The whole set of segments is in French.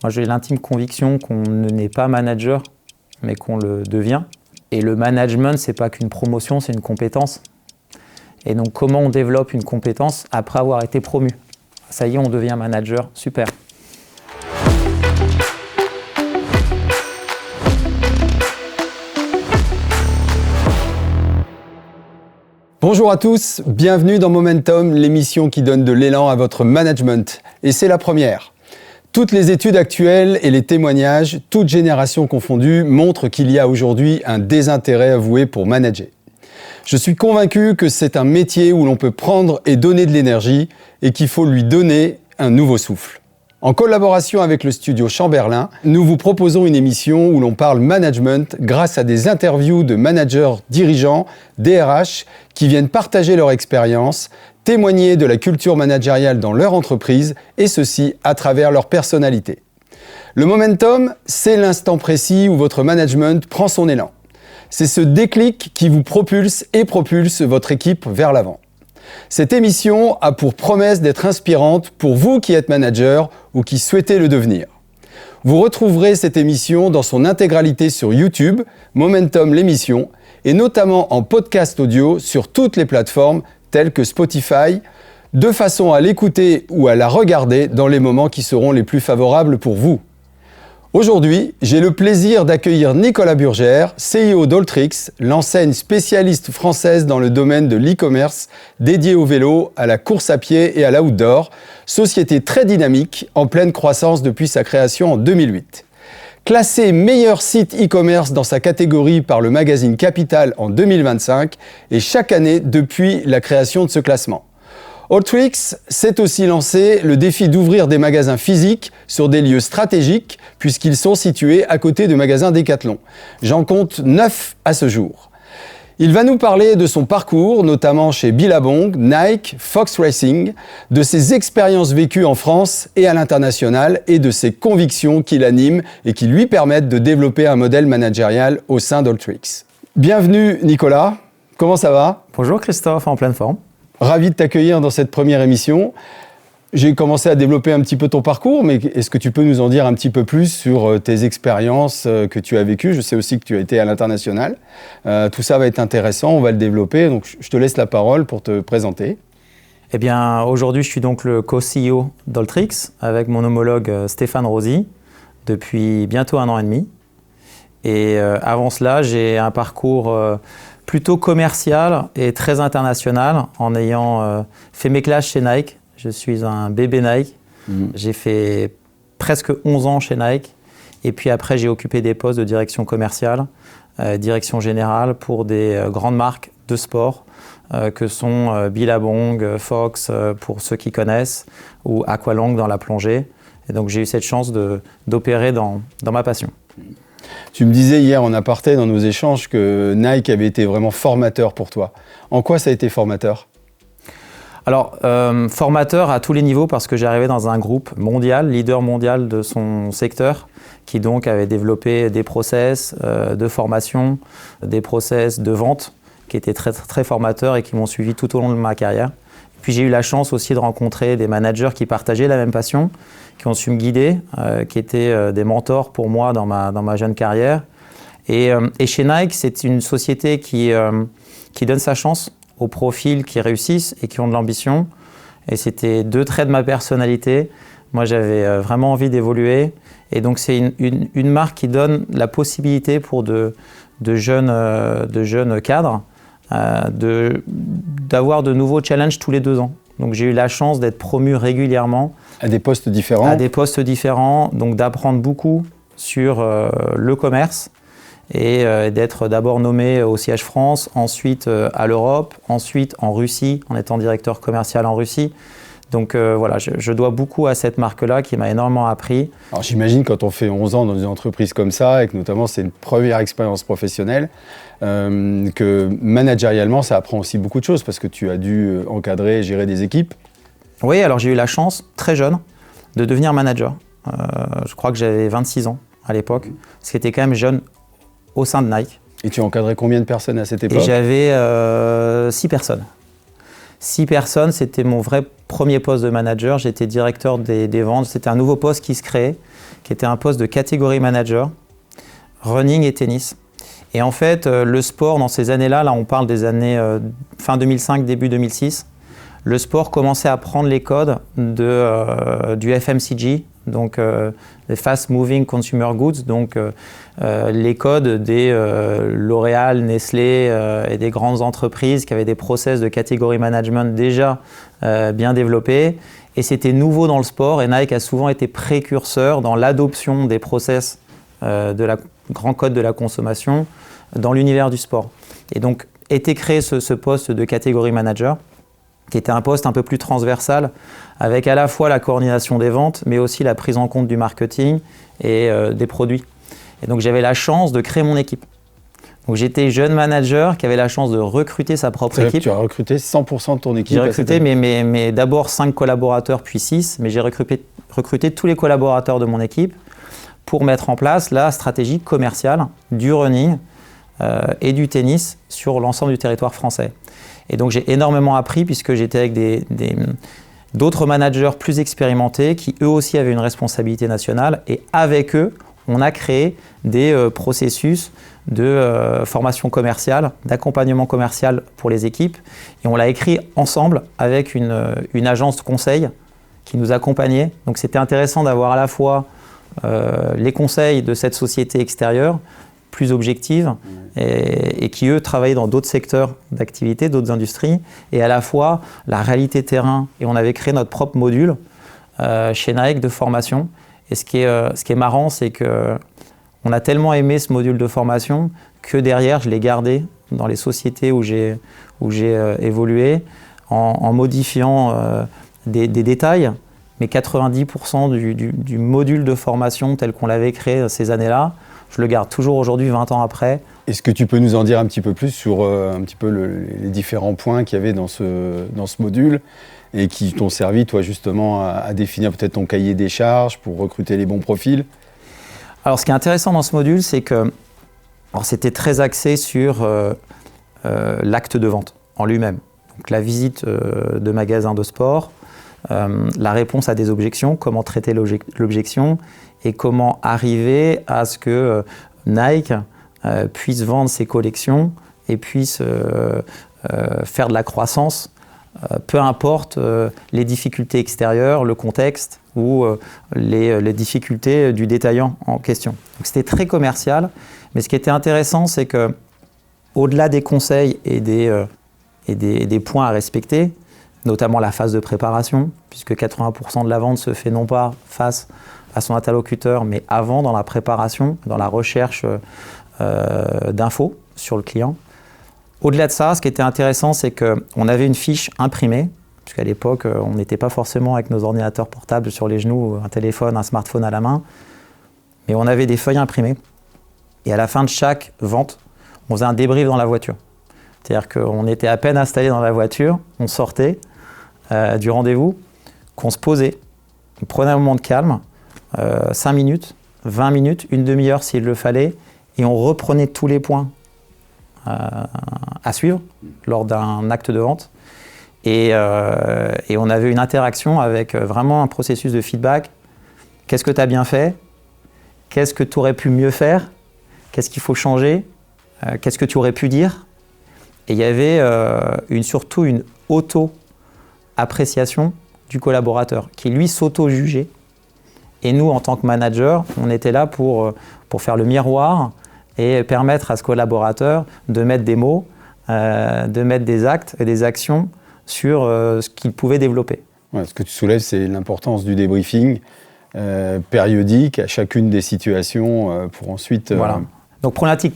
Moi, j'ai l'intime conviction qu'on n'est pas manager, mais qu'on le devient. Et le management, c'est pas qu'une promotion, c'est une compétence. Et donc, comment on développe une compétence après avoir été promu? Ça y est, on devient manager, super. Bonjour à tous, bienvenue dans Momentum, l'émission qui donne de l'élan à votre management. Et c'est la première. Toutes les études actuelles et les témoignages, toutes générations confondues, montrent qu'il y a aujourd'hui un désintérêt avoué pour manager. Je suis convaincu que c'est un métier où l'on peut prendre et donner de l'énergie et qu'il faut lui donner un nouveau souffle. En collaboration avec le studio Chamberlain, nous vous proposons une émission où l'on parle management grâce à des interviews de managers dirigeants, DRH, qui viennent partager leur expérience, témoigner de la culture managériale dans leur entreprise, et ceci à travers leur personnalité. Le momentum, c'est l'instant précis où votre management prend son élan. C'est ce déclic qui vous propulse et propulse votre équipe vers l'avant. Cette émission a pour promesse d'être inspirante pour vous qui êtes manager ou qui souhaitez le devenir. Vous retrouverez cette émission dans son intégralité sur YouTube, Momentum l'émission, et notamment en podcast audio sur toutes les plateformes telles que Spotify, de façon à l'écouter ou à la regarder dans les moments qui seront les plus favorables pour vous. Aujourd'hui, j'ai le plaisir d'accueillir Nicolas Burgère, CEO d'Alltrix, l'enseigne spécialiste française dans le domaine de l'e-commerce dédiée au vélo, à la course à pied et à l'outdoor, société très dynamique, en pleine croissance depuis sa création en 2008. Classé meilleur site e-commerce dans sa catégorie par le magazine Capital en 2025 et chaque année depuis la création de ce classement. Alltrix s'est aussi lancé le défi d'ouvrir des magasins physiques sur des lieux stratégiques puisqu'ils sont situés à côté de magasins Decathlon. J'en compte 9 à ce jour. Il va nous parler de son parcours, notamment chez Billabong, Nike, Fox Racing, de ses expériences vécues en France et à l'international et de ses convictions qui l'animent et qui lui permettent de développer un modèle managérial au sein d'Alltrix. Bienvenue Nicolas, comment ça va? Bonjour Christophe, en pleine forme. Ravi de t'accueillir dans cette première émission. J'ai commencé à développer un petit peu ton parcours, mais est-ce que tu peux nous en dire un petit peu plus sur tes expériences que tu as vécues? Je sais aussi que tu as été à l'international. Tout ça va être intéressant, on va le développer. Donc, je te laisse la parole pour te présenter. Eh bien, aujourd'hui, je suis donc le co-CEO d'Alltrix avec mon homologue Stéphane Rosy depuis bientôt 1 an et demi. Et avant cela, j'ai un parcours plutôt commercial et très international en ayant fait mes classes chez Nike. Je suis un bébé Nike. J'ai fait presque 11 ans chez Nike. Et puis après, j'ai occupé des postes de direction commerciale, direction générale pour des grandes marques de sport que sont Billabong, Fox pour ceux qui connaissent, ou Aqualung dans la plongée. Et donc j'ai eu cette chance d'opérer dans ma passion. Tu me disais hier en aparté dans nos échanges que Nike avait été vraiment formateur pour toi. En quoi ça a été formateur ? Alors, formateur à tous les niveaux parce que j'arrivais dans un groupe mondial, leader mondial de son secteur, qui donc avait développé des process de formation, des process de vente qui étaient très, très formateurs et qui m'ont suivi tout au long de ma carrière. Puis j'ai eu la chance aussi de rencontrer des managers qui partageaient la même passion, qui ont su me guider, qui étaient des mentors pour moi dans ma jeune carrière. Et chez Nike, c'est une société qui donne sa chance aux profils qui réussissent et qui ont de l'ambition. Et c'était 2 traits de ma personnalité. Moi, j'avais vraiment envie d'évoluer. Et donc, c'est une marque qui donne la possibilité pour de jeunes cadres d'avoir de nouveaux challenges tous les 2 ans. Donc j'ai eu la chance d'être promu régulièrement. À des postes différents ? À des postes différents, donc d'apprendre beaucoup sur le commerce et d'être d'abord nommé au siège France, ensuite à l'Europe, ensuite en Russie, en étant directeur commercial en Russie. Donc voilà, je dois beaucoup à cette marque-là qui m'a énormément appris. Alors j'imagine quand on fait 11 ans dans une entreprise comme ça et que notamment c'est une première expérience professionnelle, que managérialement ça apprend aussi beaucoup de choses parce que tu as dû encadrer et gérer des équipes. Oui, alors j'ai eu la chance, très jeune, de devenir manager. Je crois que j'avais 26 ans à l'époque, ce qui était quand même jeune au sein de Nike. Et tu encadrais combien de personnes à cette époque ? Et j'avais 6 personnes. 6 personnes, c'était mon vrai premier poste de manager. J'étais directeur des ventes. C'était un nouveau poste qui se créait, qui était un poste de catégorie manager, running et tennis. Et en fait, le sport, dans ces années-là, là on parle des années fin 2005, début 2006, le sport commençait à prendre les codes du FMCG, donc les Fast Moving Consumer Goods, donc les codes des L'Oréal, Nestlé et des grandes entreprises qui avaient des process de catégorie management déjà bien développés. Et c'était nouveau dans le sport et Nike a souvent été précurseur dans l'adoption des process de la grand code de la consommation dans l'univers du sport. Et donc était créé ce poste de catégorie manager qui était un poste un peu plus transversal avec à la fois la coordination des ventes mais aussi la prise en compte du marketing et des produits. Et donc j'avais la chance de créer mon équipe. Donc j'étais jeune manager qui avait la chance de recruter sa propre équipe. Tu as recruté 100% de ton équipe. J'ai recruté mais d'abord 5 collaborateurs puis 6, mais j'ai recruté tous les collaborateurs de mon équipe pour mettre en place la stratégie commerciale du running et du tennis sur l'ensemble du territoire français. Et donc j'ai énormément appris puisque j'étais avec d'autres managers plus expérimentés qui eux aussi avaient une responsabilité nationale et avec eux, on a créé des processus de formation commerciale, d'accompagnement commercial pour les équipes et on l'a écrit ensemble avec une agence de conseil qui nous accompagnait. Donc c'était intéressant d'avoir à la fois les conseils de cette société extérieure plus objective et qui eux travaillaient dans d'autres secteurs d'activité, d'autres industries et à la fois la réalité terrain et on avait créé notre propre module chez Nike de formation et ce qui est marrant c'est que on a tellement aimé ce module de formation que derrière je l'ai gardé dans les sociétés où j'ai évolué en modifiant des détails mais 90% du module de formation tel qu'on l'avait créé ces années-là, je le garde toujours aujourd'hui, 20 ans après. Est-ce que tu peux nous en dire un petit peu plus sur un petit peu les différents points qu'il y avait dans ce module et qui t'ont servi, toi, justement, à définir peut-être ton cahier des charges pour recruter les bons profils? Alors, ce qui est intéressant dans ce module, c'est que c'était très axé sur l'acte de vente en lui-même. Donc, la visite de magasins de sport, la réponse à des objections, comment traiter l'objection et comment arriver à ce que Nike puisse vendre ses collections et puisse faire de la croissance, peu importe les difficultés extérieures, le contexte ou les difficultés du détaillant en question. Donc c'était très commercial, mais ce qui était intéressant, c'est que au-delà des conseils et des points à respecter, notamment la phase de préparation, puisque 80% de la vente se fait non pas face à son interlocuteur, mais avant, dans la préparation, dans la recherche d'infos sur le client. Au-delà de ça, ce qui était intéressant, c'est qu'on avait une fiche imprimée, puisqu'à l'époque, on n'était pas forcément avec nos ordinateurs portables sur les genoux, un téléphone, un smartphone à la main, mais on avait des feuilles imprimées. Et à la fin de chaque vente, on faisait un débrief dans la voiture. C'est-à-dire qu'on était à peine installé dans la voiture, on sortait du rendez-vous, qu'on se posait, on prenait un moment de calme, 5 minutes, 20 minutes, une demi-heure s'il le fallait, et on reprenait tous les points à suivre lors d'un acte de vente. Et on avait une interaction avec vraiment un processus de feedback. Qu'est-ce que tu as bien fait? Qu'est-ce que tu aurais pu mieux faire? Qu'est-ce qu'il faut changer? Qu'est-ce que tu aurais pu dire? Et il y avait surtout une auto-appréciation du collaborateur qui, lui, s'auto-jugeait. Et nous, en tant que manager, on était là pour faire le miroir et permettre à ce collaborateur de mettre des mots, de mettre des actes et des actions sur ce qu'il pouvait développer. Ouais, ce que tu soulèves, c'est l'importance du débriefing périodique à chacune des situations pour ensuite voilà. Donc problématique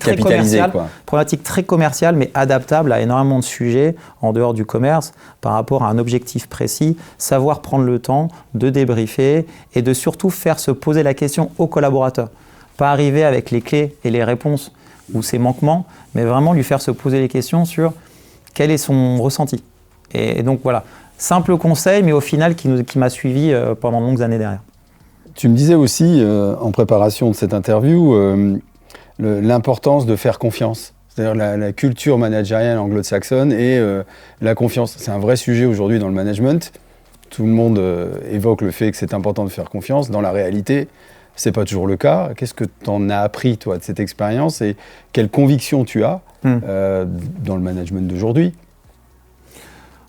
très commerciale, mais adaptable à énormément de sujets en dehors du commerce par rapport à un objectif précis, savoir prendre le temps de débriefer et de surtout faire se poser la question aux collaborateurs. Pas arriver avec les clés et les réponses ou ses manquements, mais vraiment lui faire se poser les questions sur quel est son ressenti. Et donc voilà, simple conseil, mais au final qui m'a suivi pendant de longues années derrière. Tu me disais aussi, en préparation de cette interview, l'importance de faire confiance. C'est-à-dire la culture managériale anglo-saxonne et la confiance. C'est un vrai sujet aujourd'hui dans le management. Tout le monde évoque le fait que c'est important de faire confiance. Dans la réalité, C'est pas toujours le cas. Qu'est-ce que tu en as appris, toi, de cette expérience et quelles convictions tu as dans le management d'aujourd'hui?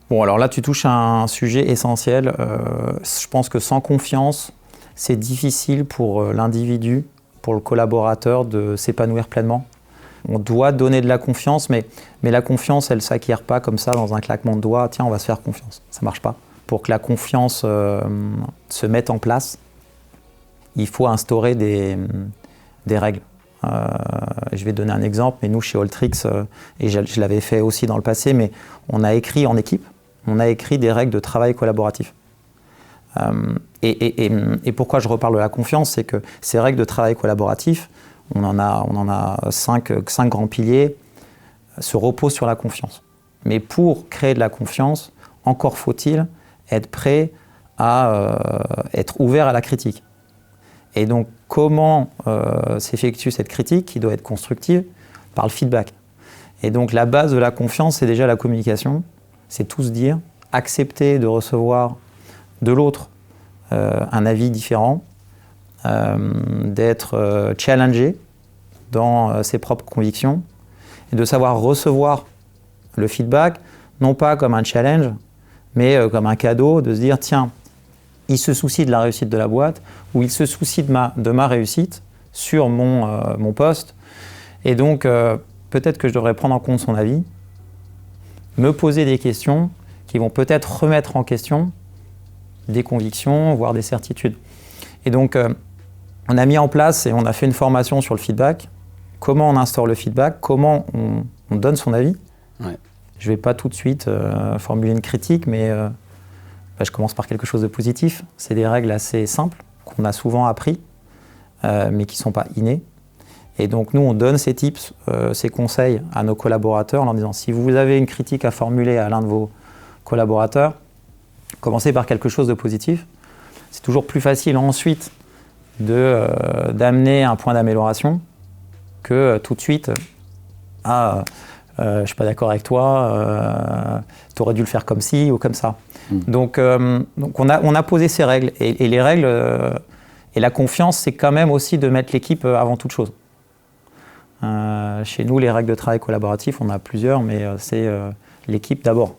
Bon, alors là, tu touches à un sujet essentiel. Je pense que sans confiance, c'est difficile pour l'individu, pour le collaborateur de s'épanouir pleinement. On doit donner de la confiance, mais la confiance, elle ne s'acquiert pas comme ça dans un claquement de doigts. Tiens, on va se faire confiance. Ça ne marche pas. Pour que la confiance se mette en place, il faut instaurer des règles. Je vais donner un exemple, mais nous, chez Alltrix, et je l'avais fait aussi dans le passé, mais on a écrit en équipe, on a écrit des règles de travail collaboratif. Et pourquoi je reparle de la confiance, c'est que ces règles de travail collaboratif, on en a cinq grands piliers, se reposent sur la confiance. Mais pour créer de la confiance, encore faut-il être prêt à être ouvert à la critique. Et donc, comment s'effectue cette critique qui doit être constructive? Par le feedback. Et donc, la base de la confiance, c'est déjà la communication. C'est tout se dire, accepter de recevoir de l'autre un avis différent, d'être challengé dans ses propres convictions et de savoir recevoir le feedback, non pas comme un challenge, mais comme un cadeau, de se dire, tiens, il se soucie de la réussite de la boîte ou il se soucie de ma réussite sur mon poste. Et donc, peut-être que je devrais prendre en compte son avis, me poser des questions qui vont peut-être remettre en question des convictions, voire des certitudes. Et donc, on a mis en place et on a fait une formation sur le feedback. Comment on instaure le feedback, comment on donne son avis. Ouais. Je ne vais pas tout de suite formuler une critique, mais je commence par quelque chose de positif. C'est des règles assez simples qu'on a souvent appris, mais qui ne sont pas innées. Et donc nous, on donne ces tips, ces conseils à nos collaborateurs en leur disant, si vous avez une critique à formuler à l'un de vos collaborateurs, commencez par quelque chose de positif. C'est toujours plus facile ensuite d'amener un point d'amélioration que tout de suite, je ne suis pas d'accord avec toi, tu aurais dû le faire comme ci ou comme ça. Donc on a posé ces règles. Et les règles, et la confiance, c'est quand même aussi de mettre l'équipe avant toute chose. Chez nous, les règles de travail collaboratif, on a plusieurs, mais c'est l'équipe d'abord,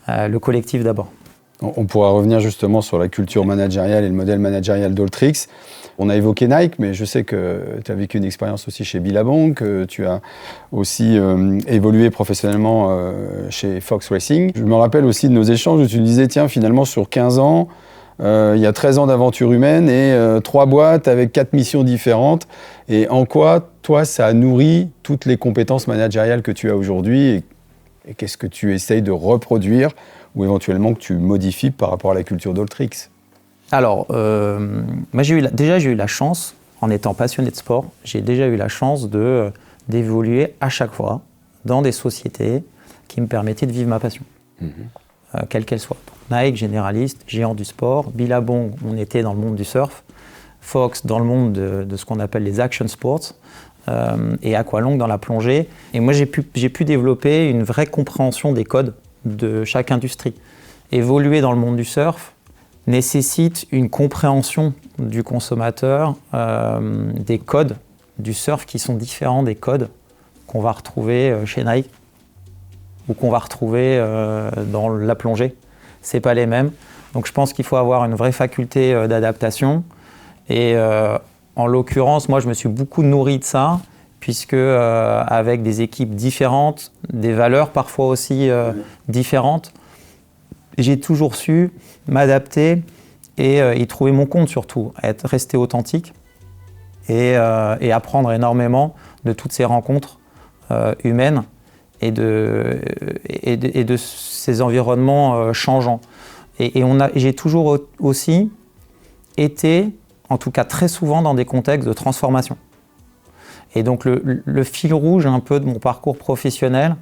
le collectif d'abord. On pourra revenir justement sur la culture managériale et le modèle managérial d'Alltrix. On a évoqué Nike, mais je sais que tu as vécu une expérience aussi chez Billabong, que tu as aussi évolué professionnellement chez Fox Racing. Je me rappelle aussi de nos échanges où tu me disais, tiens, finalement, sur 15 ans, il y a 13 ans d'aventure humaine et 3 boîtes avec 4 missions différentes. Et en quoi, toi, ça a nourri toutes les compétences managériales que tu as aujourd'hui et qu'est-ce que tu essayes de reproduire ou éventuellement que tu modifies par rapport à la culture d'Alltrix? Alors, moi j'ai eu la chance, en étant passionné de sport, j'ai déjà eu la chance d'évoluer à chaque fois dans des sociétés qui me permettaient de vivre ma passion, quelle qu'elle soit. Nike, généraliste, géant du sport, Billabong, on était dans le monde du surf, Fox dans le monde de ce qu'on appelle les action sports, et Aqualung dans la plongée. Et moi j'ai pu développer une vraie compréhension des codes de chaque industrie. Évoluer dans le monde du surf nécessite une compréhension du consommateur des codes du surf qui sont différents des codes qu'on va retrouver chez Nike ou qu'on va retrouver dans la plongée. C'est pas les mêmes. Donc je pense qu'il faut avoir une vraie faculté d'adaptation. Et en l'occurrence, moi je me suis beaucoup nourri de ça, puisque avec des équipes différentes, des valeurs parfois aussi différentes, j'ai toujours su m'adapter et y trouver mon compte surtout, rester authentique et apprendre énormément de toutes ces rencontres humaines et de ces environnements changeants. Et j'ai toujours aussi été, en tout cas très souvent, dans des contextes de transformation. Et donc le fil rouge un peu de mon parcours professionnel,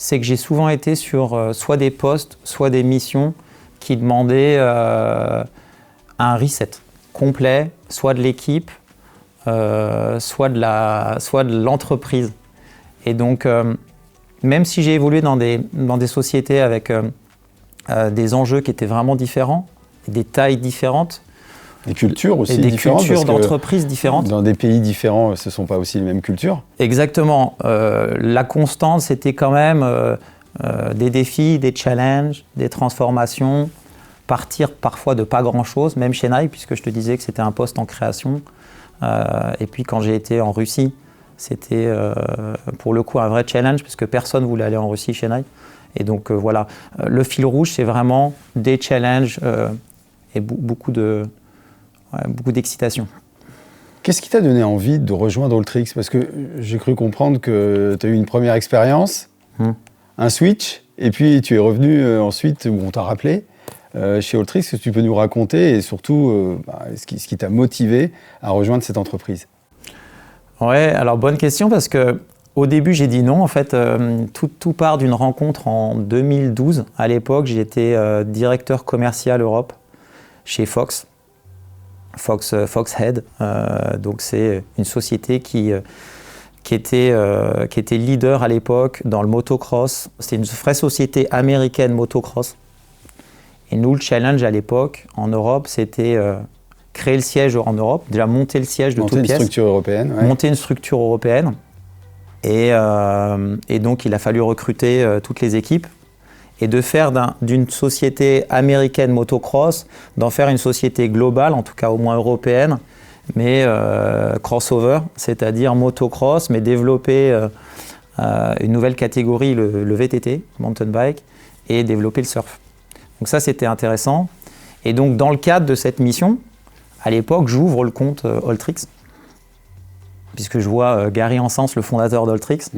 c'est que j'ai souvent été sur soit des postes, soit des missions qui demandaient un reset complet, soit de l'équipe, soit de l'entreprise. Et donc, même si j'ai évolué dans des sociétés avec des enjeux qui étaient vraiment différents, des tailles différentes, Des cultures aussi et des différentes. cultures d'entreprises différentes. Dans des pays différents, ce ne sont pas aussi les mêmes cultures. Exactement. La constante, c'était quand même des défis, des challenges, des transformations, partir parfois de pas grand-chose, même chez Nike, puisque je te disais que c'était un poste en création. Et puis quand j'ai été en Russie, c'était pour le coup un vrai challenge, puisque personne ne voulait aller en Russie chez Nike. Et donc voilà, le fil rouge, c'est vraiment des challenges et beaucoup d'excitation. Qu'est-ce qui t'a donné envie de rejoindre Alltrix? Parce que j'ai cru comprendre que tu as eu une première expérience, un switch, et puis tu es revenu ensuite, où on t'a rappelé, chez Alltrix. Est-ce que tu peux nous raconter, et surtout, ce qui t'a motivé à rejoindre cette entreprise? Ouais, alors bonne question, parce que au début, j'ai dit non. En fait, tout part d'une rencontre en 2012. À l'époque, j'étais directeur commercial Europe chez Fox Head. Donc, c'est une société qui était leader à l'époque dans le motocross. C'était une vraie société américaine motocross. Et nous, le challenge à l'époque, en Europe, c'était créer le siège en Europe, déjà monter le siège de toutes pièces. Monter une structure européenne. Ouais. Monter une structure européenne. Et donc, il a fallu recruter toutes les équipes et de faire d'une société américaine motocross, d'en faire une société globale, en tout cas au moins européenne, mais crossover, c'est-à-dire motocross, mais développer une nouvelle catégorie, le VTT, mountain bike, et développer le surf. Donc ça, c'était intéressant. Et donc, dans le cadre de cette mission, à l'époque, j'ouvre le compte Alltrix, puisque je vois Gary Hansens, le fondateur d'Alltrix.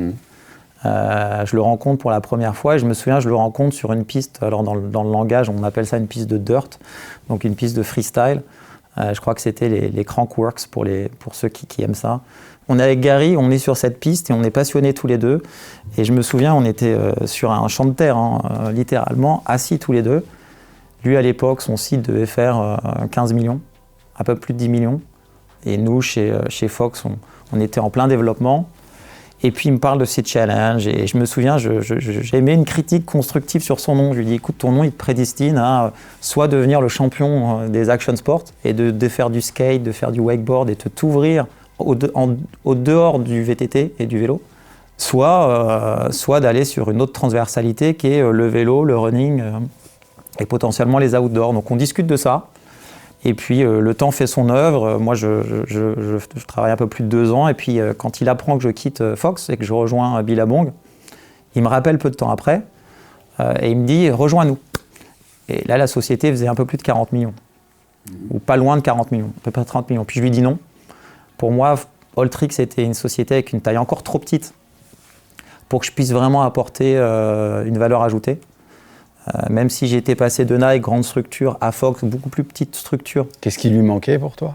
Je le rencontre pour la première fois et je me souviens, je le rencontre sur une piste. Alors dans le langage, on appelle ça une piste de dirt, donc une piste de freestyle. Je crois que c'était les Crankworks pour ceux qui aiment ça. On est avec Gary, on est sur cette piste et on est passionnés tous les deux. Et je me souviens, on était sur un champ de terre, littéralement, assis tous les deux. Lui, à l'époque, son site devait faire 15 millions, un peu plus de 10 millions. Et nous, chez Fox, on était en plein développement. Et puis, il me parle de ses challenges. Et je me souviens, j'ai aimé une critique constructive sur son nom. Je lui dis, écoute, ton nom, il te prédestine à soit devenir le champion des action sports et de faire du skate, de faire du wakeboard et de t'ouvrir au dehors du VTT et du vélo, soit d'aller sur une autre transversalité qui est le vélo, le running et potentiellement les outdoors. Donc, on discute de ça. Et puis, le temps fait son œuvre. Moi, je travaille un peu plus de 2 ans. Et puis, quand il apprend que je quitte Fox et que je rejoins Billabong, il me rappelle peu de temps après. Et il me dit, rejoins-nous. Et là, la société faisait un peu plus de 40 millions. Ou pas loin de 40 millions, à peu près 30 millions. Puis, je lui dis non. Pour moi, Alltrix était une société avec une taille encore trop petite pour que je puisse vraiment apporter une valeur ajoutée. Même si j'étais passé de Nike, grande structure, à Fox, beaucoup plus petite structure. Qu'est-ce qui lui manquait pour toi?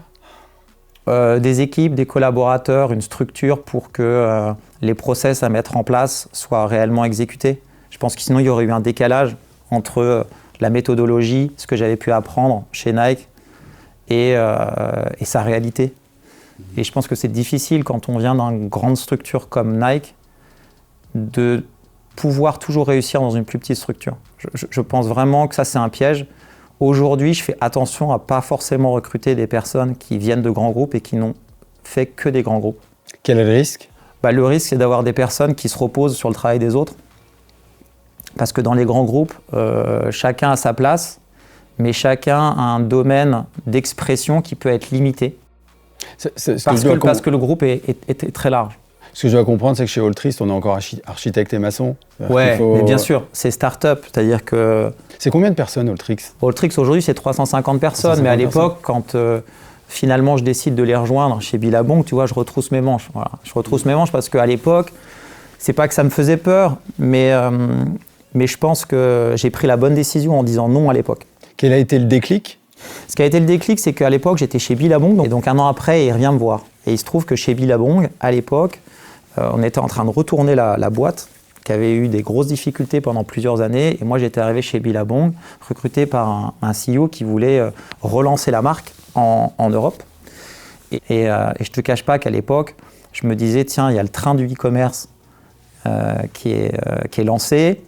Des équipes, des collaborateurs, une structure pour que les process à mettre en place soient réellement exécutés. Je pense que sinon, il y aurait eu un décalage entre la méthodologie, ce que j'avais pu apprendre chez Nike et sa réalité. Et je pense que c'est difficile quand on vient d'une grande structure comme Nike de pouvoir toujours réussir dans une plus petite structure. Je pense vraiment que ça, c'est un piège. Aujourd'hui, je fais attention à pas forcément recruter des personnes qui viennent de grands groupes et qui n'ont fait que des grands groupes. Quel est le risque? Le risque, c'est d'avoir des personnes qui se reposent sur le travail des autres. Parce que dans les grands groupes, chacun a sa place, mais chacun a un domaine d'expression qui peut être limité. Parce que le groupe est très large. Ce que je dois comprendre, c'est que chez Alltrix, on est encore architecte et maçon. Ouais, mais bien sûr, c'est start-up, c'est-à-dire que... C'est combien de personnes, Alltrix? Alltrix, aujourd'hui, c'est 350 personnes, mais à l'époque, quand finalement je décide de les rejoindre chez Billabong, tu vois, je retrousse mes manches. Voilà. Je retrousse mes manches parce qu'à l'époque, c'est pas que ça me faisait peur, mais je pense que j'ai pris la bonne décision en disant non à l'époque. Quel a été le déclic? Ce qui a été le déclic, c'est qu'à l'époque, j'étais chez Billabong, et donc 1 an après, il revient me voir. Et il se trouve que chez Billabong, à l'époque, on était en train de retourner la boîte, qui avait eu des grosses difficultés pendant plusieurs années. Et moi, j'étais arrivé chez Billabong, recruté par un CEO qui voulait relancer la marque en Europe. Et je ne te cache pas qu'à l'époque, je me disais, tiens, il y a le train du e-commerce qui est lancé.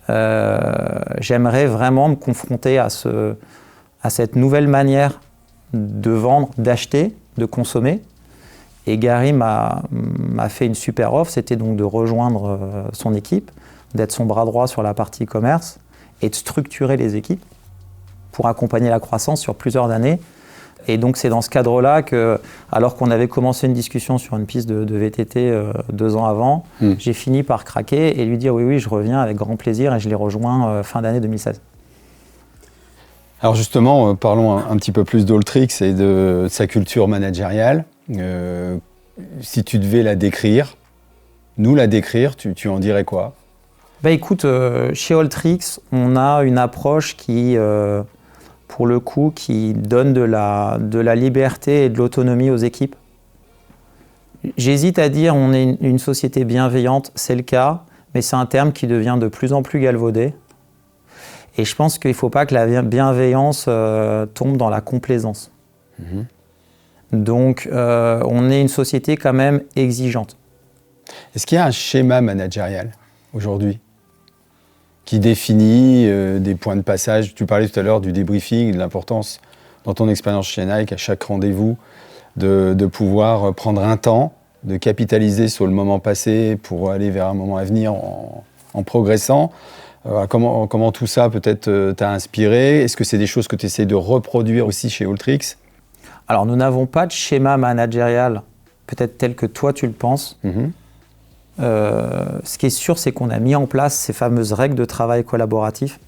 J'aimerais vraiment me confronter à cette nouvelle manière de vendre, d'acheter, de consommer. Et Gary m'a fait une super offre, c'était donc de rejoindre son équipe, d'être son bras droit sur la partie commerce et de structurer les équipes pour accompagner la croissance sur plusieurs années. Et donc c'est dans ce cadre-là que, alors qu'on avait commencé une discussion sur une piste de VTT 2 ans avant, j'ai fini par craquer et lui dire oui, je reviens avec grand plaisir, et je l'ai rejoint fin d'année 2016. Alors justement, parlons un petit peu plus d'Alltrix et de sa culture managériale. Si tu devais la décrire, nous la décrire, tu en dirais quoi ? Écoute, chez Alltrix, on a une approche qui, pour le coup, qui donne de la liberté et de l'autonomie aux équipes. J'hésite à dire on est une société bienveillante, c'est le cas, mais c'est un terme qui devient de plus en plus galvaudé. Et je pense qu'il ne faut pas que la bienveillance tombe dans la complaisance. Donc, on est une société quand même exigeante. Est-ce qu'il y a un schéma managérial aujourd'hui qui définit des points de passage? Tu parlais tout à l'heure du débriefing, de l'importance dans ton expérience chez Nike, à chaque rendez-vous, de pouvoir prendre un temps, de capitaliser sur le moment passé pour aller vers un moment à venir en progressant. Comment tout ça peut-être t'a inspiré? Est-ce que c'est des choses que tu essaies de reproduire aussi chez Alltrix? Alors, nous n'avons pas de schéma managérial, peut-être tel que toi tu le penses. Ce qui est sûr, c'est qu'on a mis en place ces fameuses règles de travail collaboratif.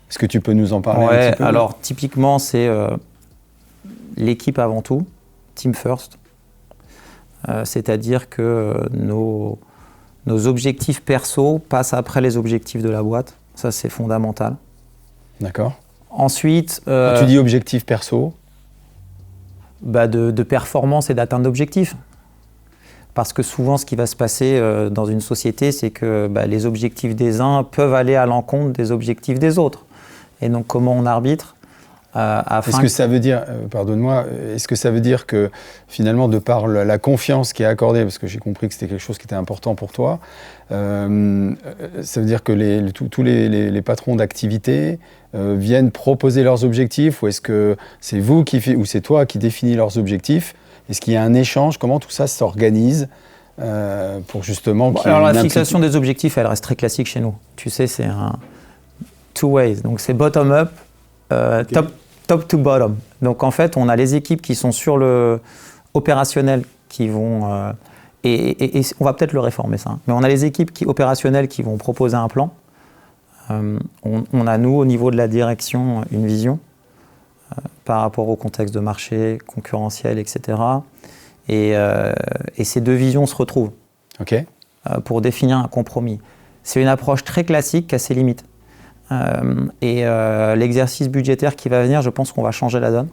Est-ce que tu peux nous en parler un petit peu? Alors, typiquement, c'est l'équipe avant tout, team first. C'est-à-dire que nos objectifs perso passent après les objectifs de la boîte. Ça, c'est fondamental. D'accord. Ensuite... Quand tu dis objectifs perso? De performance et d'atteinte d'objectifs. Parce que souvent, ce qui va se passer dans une société, c'est que les objectifs des uns peuvent aller à l'encontre des objectifs des autres. Et donc, comment on arbitre Est-ce que ça veut dire, pardonne-moi, est-ce que ça veut dire que finalement, de par la confiance qui est accordée, parce que j'ai compris que c'était quelque chose qui était important pour toi, ça veut dire que tous les patrons d'activité viennent proposer leurs objectifs, ou est-ce que c'est vous ou c'est toi qui définis leurs objectifs? Est-ce qu'il y a un échange? Comment tout ça s'organise pour justement alors la fixation des objectifs, elle reste très classique chez nous. Tu sais, c'est un two ways. Donc c'est bottom up, top to bottom. Donc en fait, on a les équipes qui sont sur le opérationnel qui vont et on va peut-être le réformer ça. Mais on a les équipes opérationnelles qui vont proposer un plan. On a nous au niveau de la direction une vision. Par rapport au contexte de marché, concurrentiel, etc. Et ces deux visions se retrouvent pour définir un compromis. C'est une approche très classique qui a ses limites. L'exercice budgétaire qui va venir, je pense qu'on va changer la donne.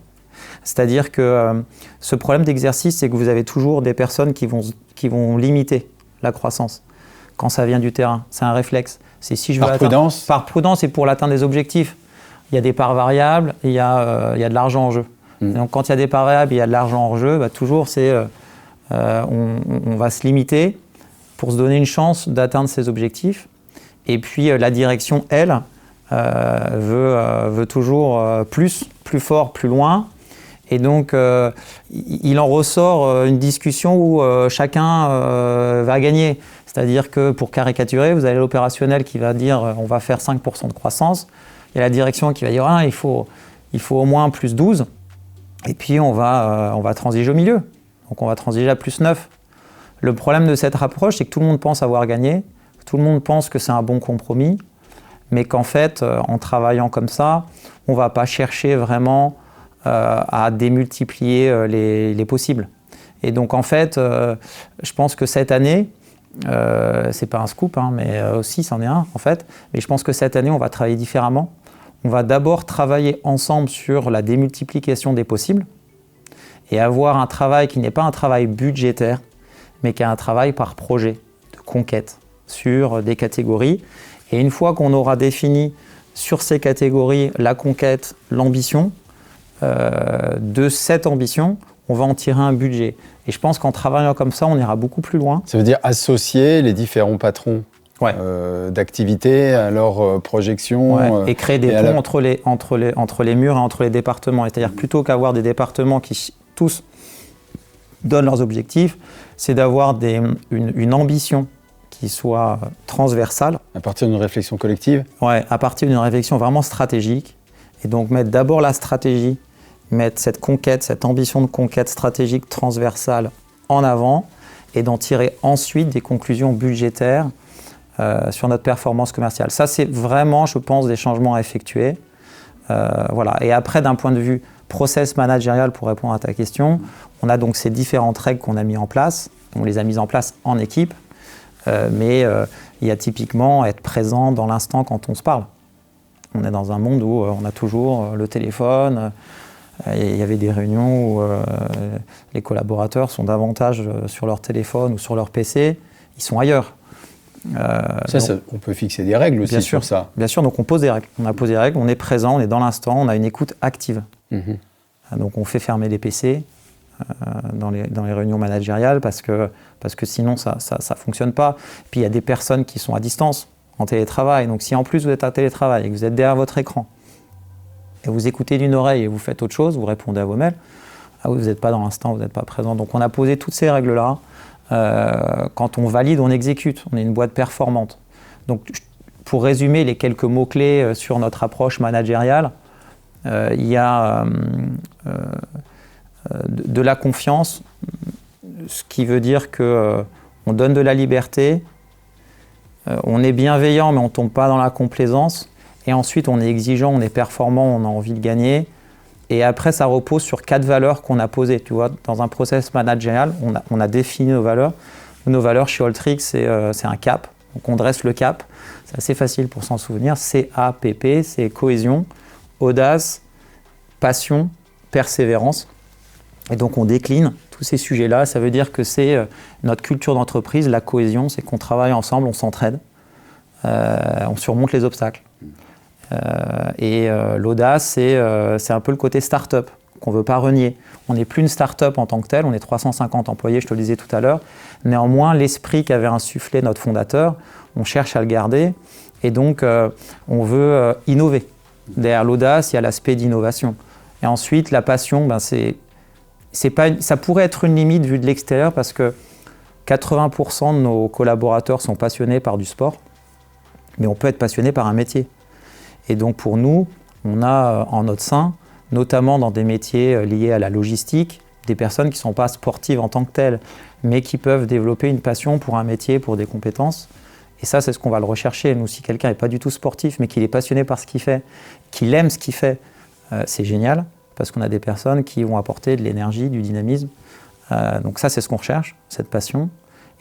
C'est-à-dire que ce problème d'exercice, c'est que vous avez toujours des personnes qui vont limiter la croissance quand ça vient du terrain. C'est un réflexe. C'est si je veux prudence? Par prudence et pour l'atteinte des objectifs. Il y a des parts variables, il y a de l'argent en jeu. Donc quand il y a des parts variables, il y a de l'argent en jeu, toujours c'est on va se limiter pour se donner une chance d'atteindre ses objectifs. Et puis la direction, elle, veut toujours plus fort, plus loin. Et donc il en ressort une discussion où chacun va gagner. C'est-à-dire que pour caricaturer, vous avez l'opérationnel qui va dire on va faire 5% de croissance. Il y a la direction qui va dire il faut au moins plus 12. Et puis on va transiger au milieu. Donc on va transiger à plus 9. Le problème de cette approche, c'est que tout le monde pense avoir gagné. Tout le monde pense que c'est un bon compromis. Mais qu'en fait, en travaillant comme ça, on ne va pas chercher vraiment à démultiplier les possibles. Et donc en fait, je pense que cette année, c'est pas un scoop, mais aussi c'en est un en fait. Mais je pense que cette année, on va travailler différemment. On va d'abord travailler ensemble sur la démultiplication des possibles et avoir un travail qui n'est pas un travail budgétaire, mais qui est un travail par projet de conquête sur des catégories. Et une fois qu'on aura défini sur ces catégories la conquête, l'ambition, de cette ambition, on va en tirer un budget. Et je pense qu'en travaillant comme ça, on ira beaucoup plus loin. Ça veut dire associer les différents patrons Ouais. d'activité, à leur projection. Ouais. Et créer des ponts entre les murs et entre les départements. C'est-à-dire plutôt qu'avoir des départements qui tous donnent leurs objectifs, c'est d'avoir une ambition qui soit transversale. À partir d'une réflexion collective ? Ouais, à partir d'une réflexion vraiment stratégique. Et donc mettre d'abord la stratégie, mettre cette conquête, cette ambition de conquête stratégique transversale en avant et d'en tirer ensuite des conclusions budgétaires sur notre performance commerciale. Ça, c'est vraiment, je pense, des changements à effectuer. Voilà. Et après, d'un point de vue process managérial, pour répondre à ta question, on a donc ces différentes règles qu'on a mises en place. On les a mises en place en équipe, mais il y a typiquement être présent dans l'instant quand on se parle. On est dans un monde où on a toujours le téléphone. Il y avait des réunions où les collaborateurs sont davantage sur leur téléphone ou sur leur PC. Ils sont ailleurs. On peut fixer des règles aussi sur ça. Bien sûr, donc on pose des règles. On a posé des règles, on est présent, on est dans l'instant, on a une écoute active. Donc on fait fermer les PC dans les réunions managériales parce que sinon ça ne fonctionne pas. Puis il y a des personnes qui sont à distance, en télétravail. Donc si en plus vous êtes à télétravail et que vous êtes derrière votre écran et vous écoutez d'une oreille et vous faites autre chose, vous répondez à vos mails, vous n'êtes pas dans l'instant, vous n'êtes pas présent. Donc on a posé toutes ces règles-là. Quand on valide, on exécute. On est une boîte performante. Donc, pour résumer les quelques mots-clés sur notre approche managériale, il y a de la confiance, ce qui veut dire qu'on donne de la liberté, on est bienveillant mais on ne tombe pas dans la complaisance, et ensuite on est exigeant, on est performant, on a envie de gagner. Et après, ça repose sur 4 valeurs qu'on a posées. Tu vois, dans un process managérial, on a défini nos valeurs. Nos valeurs chez Alltrix, c'est un cap. Donc on dresse le cap. C'est assez facile pour s'en souvenir. CAPP, c'est cohésion, audace, passion, persévérance. Et donc on décline tous ces sujets-là. Ça veut dire que c'est notre culture d'entreprise, la cohésion, c'est qu'on travaille ensemble, on s'entraide, on surmonte les obstacles. L'audace, c'est un peu le côté start-up qu'on ne veut pas renier. On n'est plus une start-up en tant que telle, on est 350 employés, je te le disais tout à l'heure. Néanmoins, l'esprit qu'avait insufflé notre fondateur, on cherche à le garder et donc on veut innover. Derrière l'audace, il y a l'aspect d'innovation. Et ensuite, la passion, ça pourrait être une limite vue de l'extérieur parce que 80% de nos collaborateurs sont passionnés par du sport, mais on peut être passionné par un métier. Et donc pour nous, on a en notre sein, notamment dans des métiers liés à la logistique, des personnes qui ne sont pas sportives en tant que telles, mais qui peuvent développer une passion pour un métier, pour des compétences. Et ça, c'est ce qu'on va le rechercher. Nous, si quelqu'un n'est pas du tout sportif, mais qu'il est passionné par ce qu'il fait, qu'il aime ce qu'il fait, c'est génial, parce qu'on a des personnes qui vont apporter de l'énergie, du dynamisme. Donc ça, c'est ce qu'on recherche, cette passion.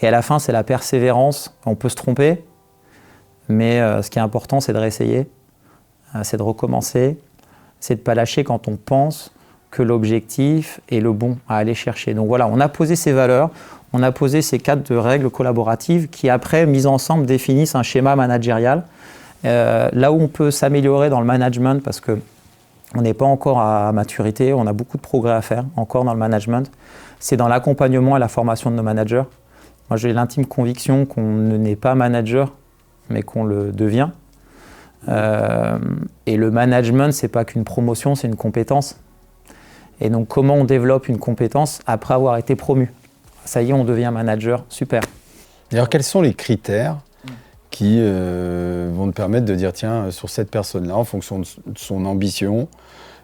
Et à la fin, c'est la persévérance. On peut se tromper, mais ce qui est important, c'est de réessayer. C'est de recommencer, c'est de ne pas lâcher quand on pense que l'objectif est le bon à aller chercher. Donc voilà, on a posé ces valeurs, on a posé ces 4 règles collaboratives qui après, mises ensemble, définissent un schéma managérial. Là où on peut s'améliorer dans le management, parce qu'on n'est pas encore à maturité, on a beaucoup de progrès à faire encore dans le management, c'est dans l'accompagnement et la formation de nos managers. Moi, j'ai l'intime conviction qu'on n'est pas manager, mais qu'on le devient. Et le management, c'est pas qu'une promotion, c'est une compétence. Et donc, comment on développe une compétence après avoir été promu ? Ça y est, on devient manager, super. D'ailleurs, quels sont les critères qui vont te permettre de dire, tiens, sur cette personne-là, en fonction de son ambition,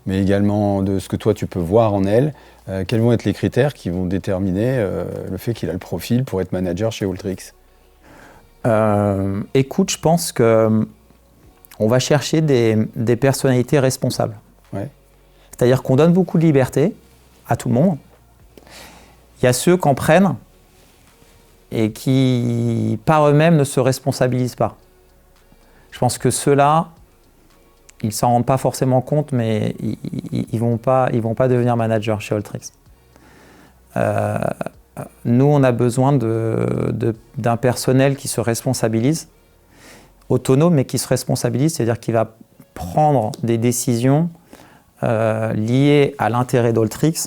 mais également de ce que toi, tu peux voir en elle, quels vont être les critères qui vont déterminer le fait qu'il a le profil pour être manager chez Alltrix ? Écoute, je pense que on va chercher des personnalités responsables. Ouais. C'est-à-dire qu'on donne beaucoup de liberté à tout le monde. Il y a ceux qui en prennent et qui, par eux-mêmes, ne se responsabilisent pas. Je pense que ceux-là, ils ne s'en rendent pas forcément compte, mais ils vont pas devenir managers chez Alltrix. Nous, on a besoin d'un personnel qui se responsabilise, autonome, mais qui se responsabilise, c'est-à-dire qui va prendre des décisions liées à l'intérêt d'Alltrix,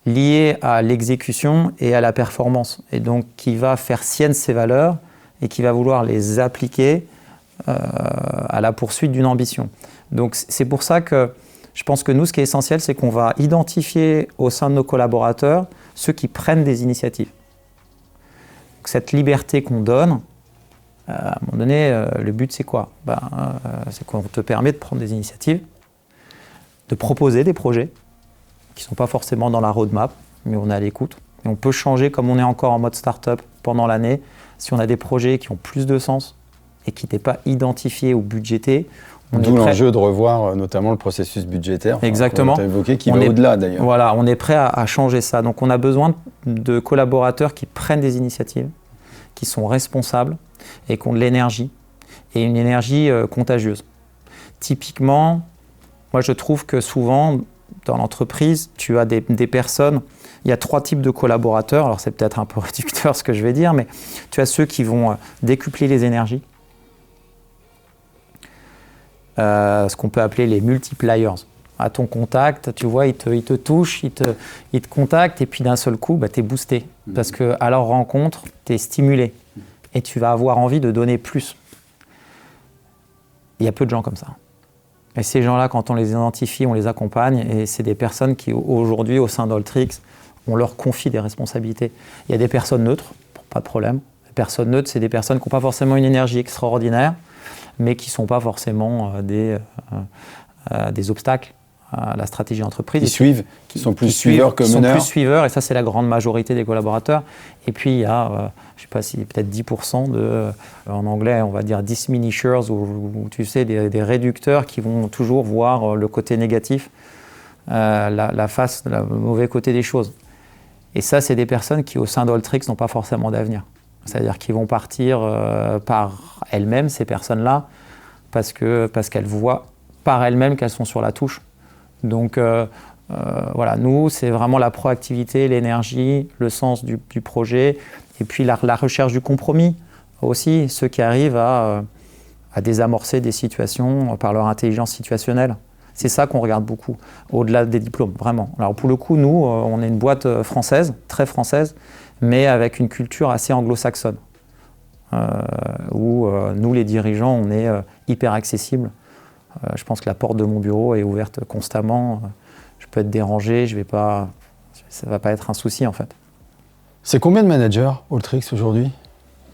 liées à l'exécution et à la performance. Et donc, qui va faire sienne ses valeurs et qui va vouloir les appliquer à la poursuite d'une ambition. Donc c'est pour ça que je pense que nous, ce qui est essentiel, c'est qu'on va identifier au sein de nos collaborateurs ceux qui prennent des initiatives. Donc, cette liberté qu'on donne, à un moment donné, le but c'est quoi? C'est qu'on te permet de prendre des initiatives, de proposer des projets qui ne sont pas forcément dans la roadmap, mais on est à l'écoute. Et on peut changer, comme on est encore en mode start-up pendant l'année, si on a des projets qui ont plus de sens et qui n'étaient pas identifiés ou budgétés. D'où l'enjeu de revoir notamment le processus budgétaire. Exactement. Qu'on a évoqué, qui va au-delà d'ailleurs. Voilà, on est prêt à changer ça. Donc on a besoin de collaborateurs qui prennent des initiatives, qui sont responsables et qui ont de l'énergie, et une énergie contagieuse. Typiquement, moi je trouve que souvent, dans l'entreprise, tu as des personnes, il y a 3 types de collaborateurs, alors c'est peut-être un peu réducteur ce que je vais dire, mais tu as ceux qui vont décupler les énergies, ce qu'on peut appeler les multipliers. À ton contact, tu vois, ils te touchent, ils te contactent, et puis d'un seul coup, tu es boosté. Parce qu'à leur rencontre, tu es stimulé, et tu vas avoir envie de donner plus. Il y a peu de gens comme ça. Et ces gens-là, quand on les identifie, on les accompagne, et c'est des personnes qui, aujourd'hui, au sein d'Altrix, on leur confie des responsabilités. Il y a des personnes neutres, pas de problème. Les personnes neutres, c'est des personnes qui n'ont pas forcément une énergie extraordinaire, mais qui ne sont pas forcément des obstacles à la stratégie d'entreprise. Ils suivent, qui sont plus suiveurs que meneurs. Ils sont plus suiveurs, et ça, c'est la grande majorité des collaborateurs. Et puis, il y a, je ne sais pas si peut-être 10% en anglais, on va dire diminishers, ou tu sais, des réducteurs qui vont toujours voir le côté négatif, le mauvais côté des choses. Et ça, c'est des personnes qui, au sein d'Altrix, n'ont pas forcément d'avenir. C'est-à-dire qu'ils vont partir par elles-mêmes, ces personnes-là, parce qu'elles voient par elles-mêmes qu'elles sont sur la touche. Donc voilà, nous, c'est vraiment la proactivité, l'énergie, le sens du projet, et puis la recherche du compromis aussi, ceux qui arrivent à désamorcer des situations par leur intelligence situationnelle. C'est ça qu'on regarde beaucoup, au-delà des diplômes, vraiment. Alors pour le coup, nous, on est une boîte française, très française, mais avec une culture assez anglo-saxonne, où nous, les dirigeants, on est hyper accessibles. Je pense que la porte de mon bureau est ouverte constamment. Je peux être dérangé, ça ne va pas être un souci en fait. C'est combien de managers, Altrix, aujourd'hui?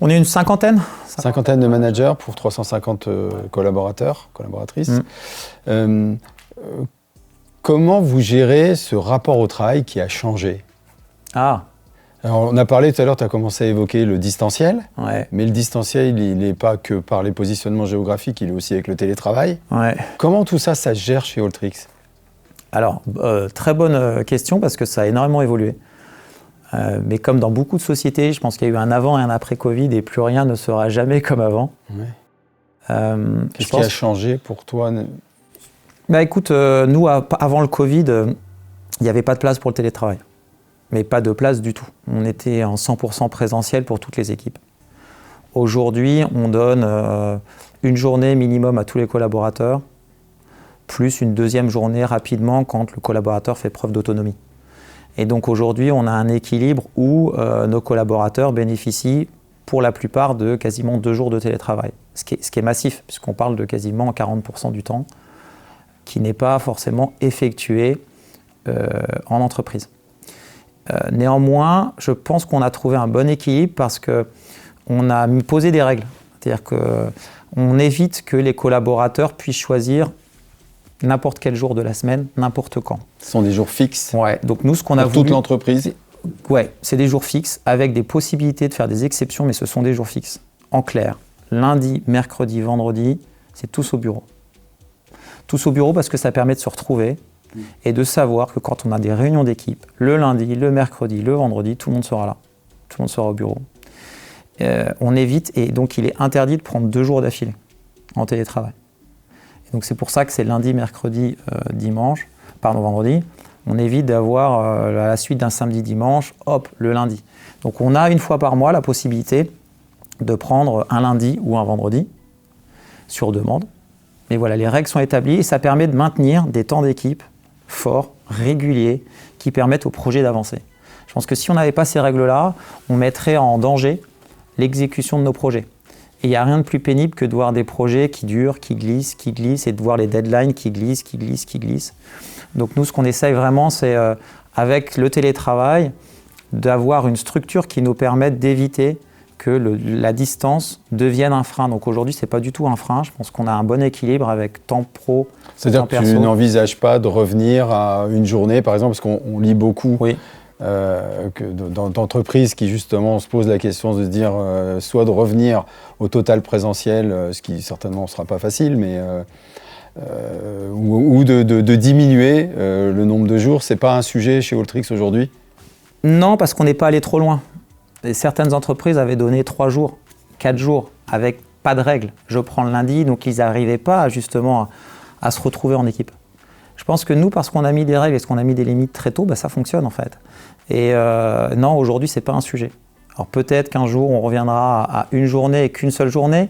On est une cinquantaine. Cinquantaine de managers pour 350 collaborateurs, collaboratrices. Comment vous gérez ce rapport au travail qui a changé? Alors, on a parlé tout à l'heure, tu as commencé à évoquer le distanciel, ouais. Mais le distanciel, il n'est pas que par les positionnements géographiques, il est aussi avec le télétravail. Ouais. Comment tout ça, ça se gère chez Altrix? Alors, très bonne question parce que ça a énormément évolué. Mais comme dans beaucoup de sociétés, je pense qu'il y a eu un avant et un après Covid et plus rien ne sera jamais comme avant. Ouais. Qu'est-ce qui a changé pour toi? Écoute, nous, avant le Covid, il n'y avait pas de place pour le télétravail. Mais pas de place du tout. On était en 100% présentiel pour toutes les équipes. Aujourd'hui, on donne une journée minimum à tous les collaborateurs, plus une deuxième journée rapidement quand le collaborateur fait preuve d'autonomie. Et donc aujourd'hui, on a un équilibre où nos collaborateurs bénéficient pour la plupart de quasiment 2 jours de télétravail. Ce qui est massif, puisqu'on parle de quasiment 40% du temps qui n'est pas forcément effectué en entreprise. Néanmoins, je pense qu'on a trouvé un bon équilibre parce qu'on a posé des règles. C'est-à-dire qu'on évite que les collaborateurs puissent choisir n'importe quel jour de la semaine, n'importe quand. Ce sont des jours fixes. Ouais. Donc nous, ce qu'on a voulu... Pour toute l'entreprise. Ouais, c'est des jours fixes avec des possibilités de faire des exceptions, mais ce sont des jours fixes. En clair, lundi, mercredi, vendredi, c'est tous au bureau. Tous au bureau parce que ça permet de se retrouver et de savoir que quand on a des réunions d'équipe, le lundi, le mercredi, le vendredi, tout le monde sera là. Tout le monde sera au bureau. On évite, et donc il est interdit de prendre 2 jours d'affilée en télétravail. Et donc c'est pour ça que c'est lundi, mercredi, vendredi. On évite d'avoir à la suite d'un samedi, dimanche, hop, le lundi. Donc on a une fois par mois la possibilité de prendre un lundi ou un vendredi sur demande. Mais voilà, les règles sont établies et ça permet de maintenir des temps d'équipe forts, réguliers, qui permettent au projet d'avancer. Je pense que si on n'avait pas ces règles-là, on mettrait en danger l'exécution de nos projets. Et il n'y a rien de plus pénible que de voir des projets qui durent, qui glissent, et de voir les deadlines qui glissent. Donc nous, ce qu'on essaye vraiment, c'est avec le télétravail, d'avoir une structure qui nous permette d'éviter que la distance devienne un frein. Donc aujourd'hui, ce n'est pas du tout un frein. Je pense qu'on a un bon équilibre avec temps pro, c'est-à-dire temps que perso. tu n'envisages pas de revenir à une journée, par exemple, parce qu'on lit beaucoup d'entreprises qui justement se posent la question de se dire soit de revenir au total présentiel, ce qui certainement ne sera pas facile, mais ou de diminuer le nombre de jours. Ce n'est pas un sujet chez Alltrix aujourd'hui? Non, parce qu'on n'est pas allé trop loin. Et certaines entreprises avaient donné 3 jours, 4 jours, avec pas de règles. Je prends le lundi, donc ils n'arrivaient pas justement à se retrouver en équipe. Je pense que nous, parce qu'on a mis des règles et parce qu'on a mis des limites très tôt, ça fonctionne en fait. Et non, aujourd'hui, ce n'est pas un sujet. Alors peut-être qu'un jour, on reviendra à une journée et qu'une seule journée,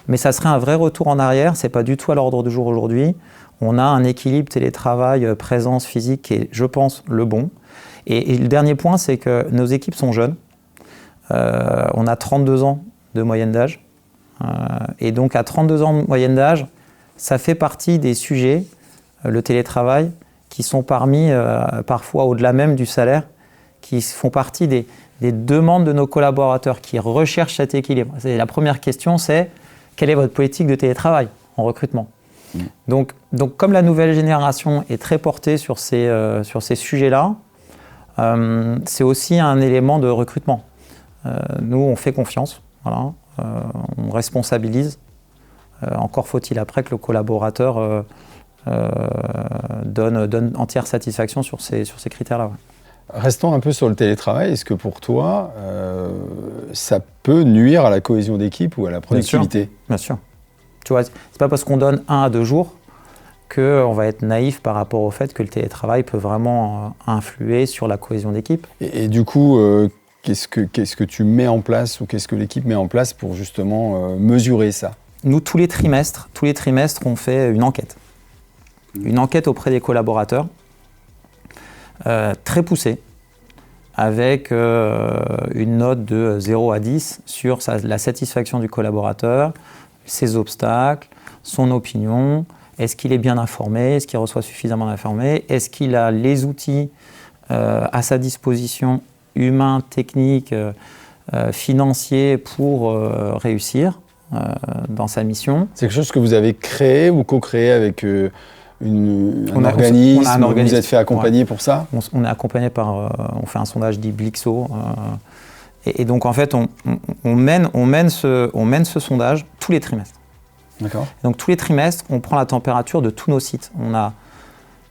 mais ça serait un vrai retour en arrière. Ce n'est pas du tout à l'ordre du jour aujourd'hui. On a un équilibre télétravail, présence physique qui est, je pense, le bon. Et le dernier point, c'est que nos équipes sont jeunes. On a 32 ans de moyenne d'âge. Et donc, à 32 ans de moyenne d'âge, ça fait partie des sujets, le télétravail, qui sont parmi, parfois au-delà même du salaire, qui font partie des demandes de nos collaborateurs qui recherchent cet équilibre. La première question, c'est quelle est votre politique de télétravail en recrutement ? Donc, comme la nouvelle génération est très portée sur ces sujets-là, c'est aussi un élément de recrutement. Nous, on fait confiance, voilà, on responsabilise. Encore faut-il après que le collaborateur donne entière satisfaction sur ces critères-là. Ouais. Restons un peu sur le télétravail. Est-ce que pour toi, ça peut nuire à la cohésion d'équipe ou à la productivité ? Bien sûr. Tu vois, c'est pas parce qu'on donne 1 à 2 jours qu'on va être naïf par rapport au fait que le télétravail peut vraiment influer sur la cohésion d'équipe. Et du coup, qu'est-ce que tu mets en place ou qu'est-ce que l'équipe met en place pour justement mesurer ça ? Nous, tous les trimestres, on fait une enquête. Une enquête auprès des collaborateurs, très poussée, avec une note de 0 à 10 sur la satisfaction du collaborateur, ses obstacles, son opinion, est-ce qu'il est bien informé, est-ce qu'il reçoit suffisamment d'informations, est-ce qu'il a les outils à sa disposition, humains, techniques, financiers, pour réussir dans sa mission. C'est quelque chose que vous avez créé ou co-créé avec un organisme, vous vous êtes fait accompagner pour ça? On est accompagné on fait un sondage dit Blixo. Et donc en fait, on mène ce sondage tous les trimestres. D'accord. Donc tous les trimestres, on prend la température de tous nos sites. On a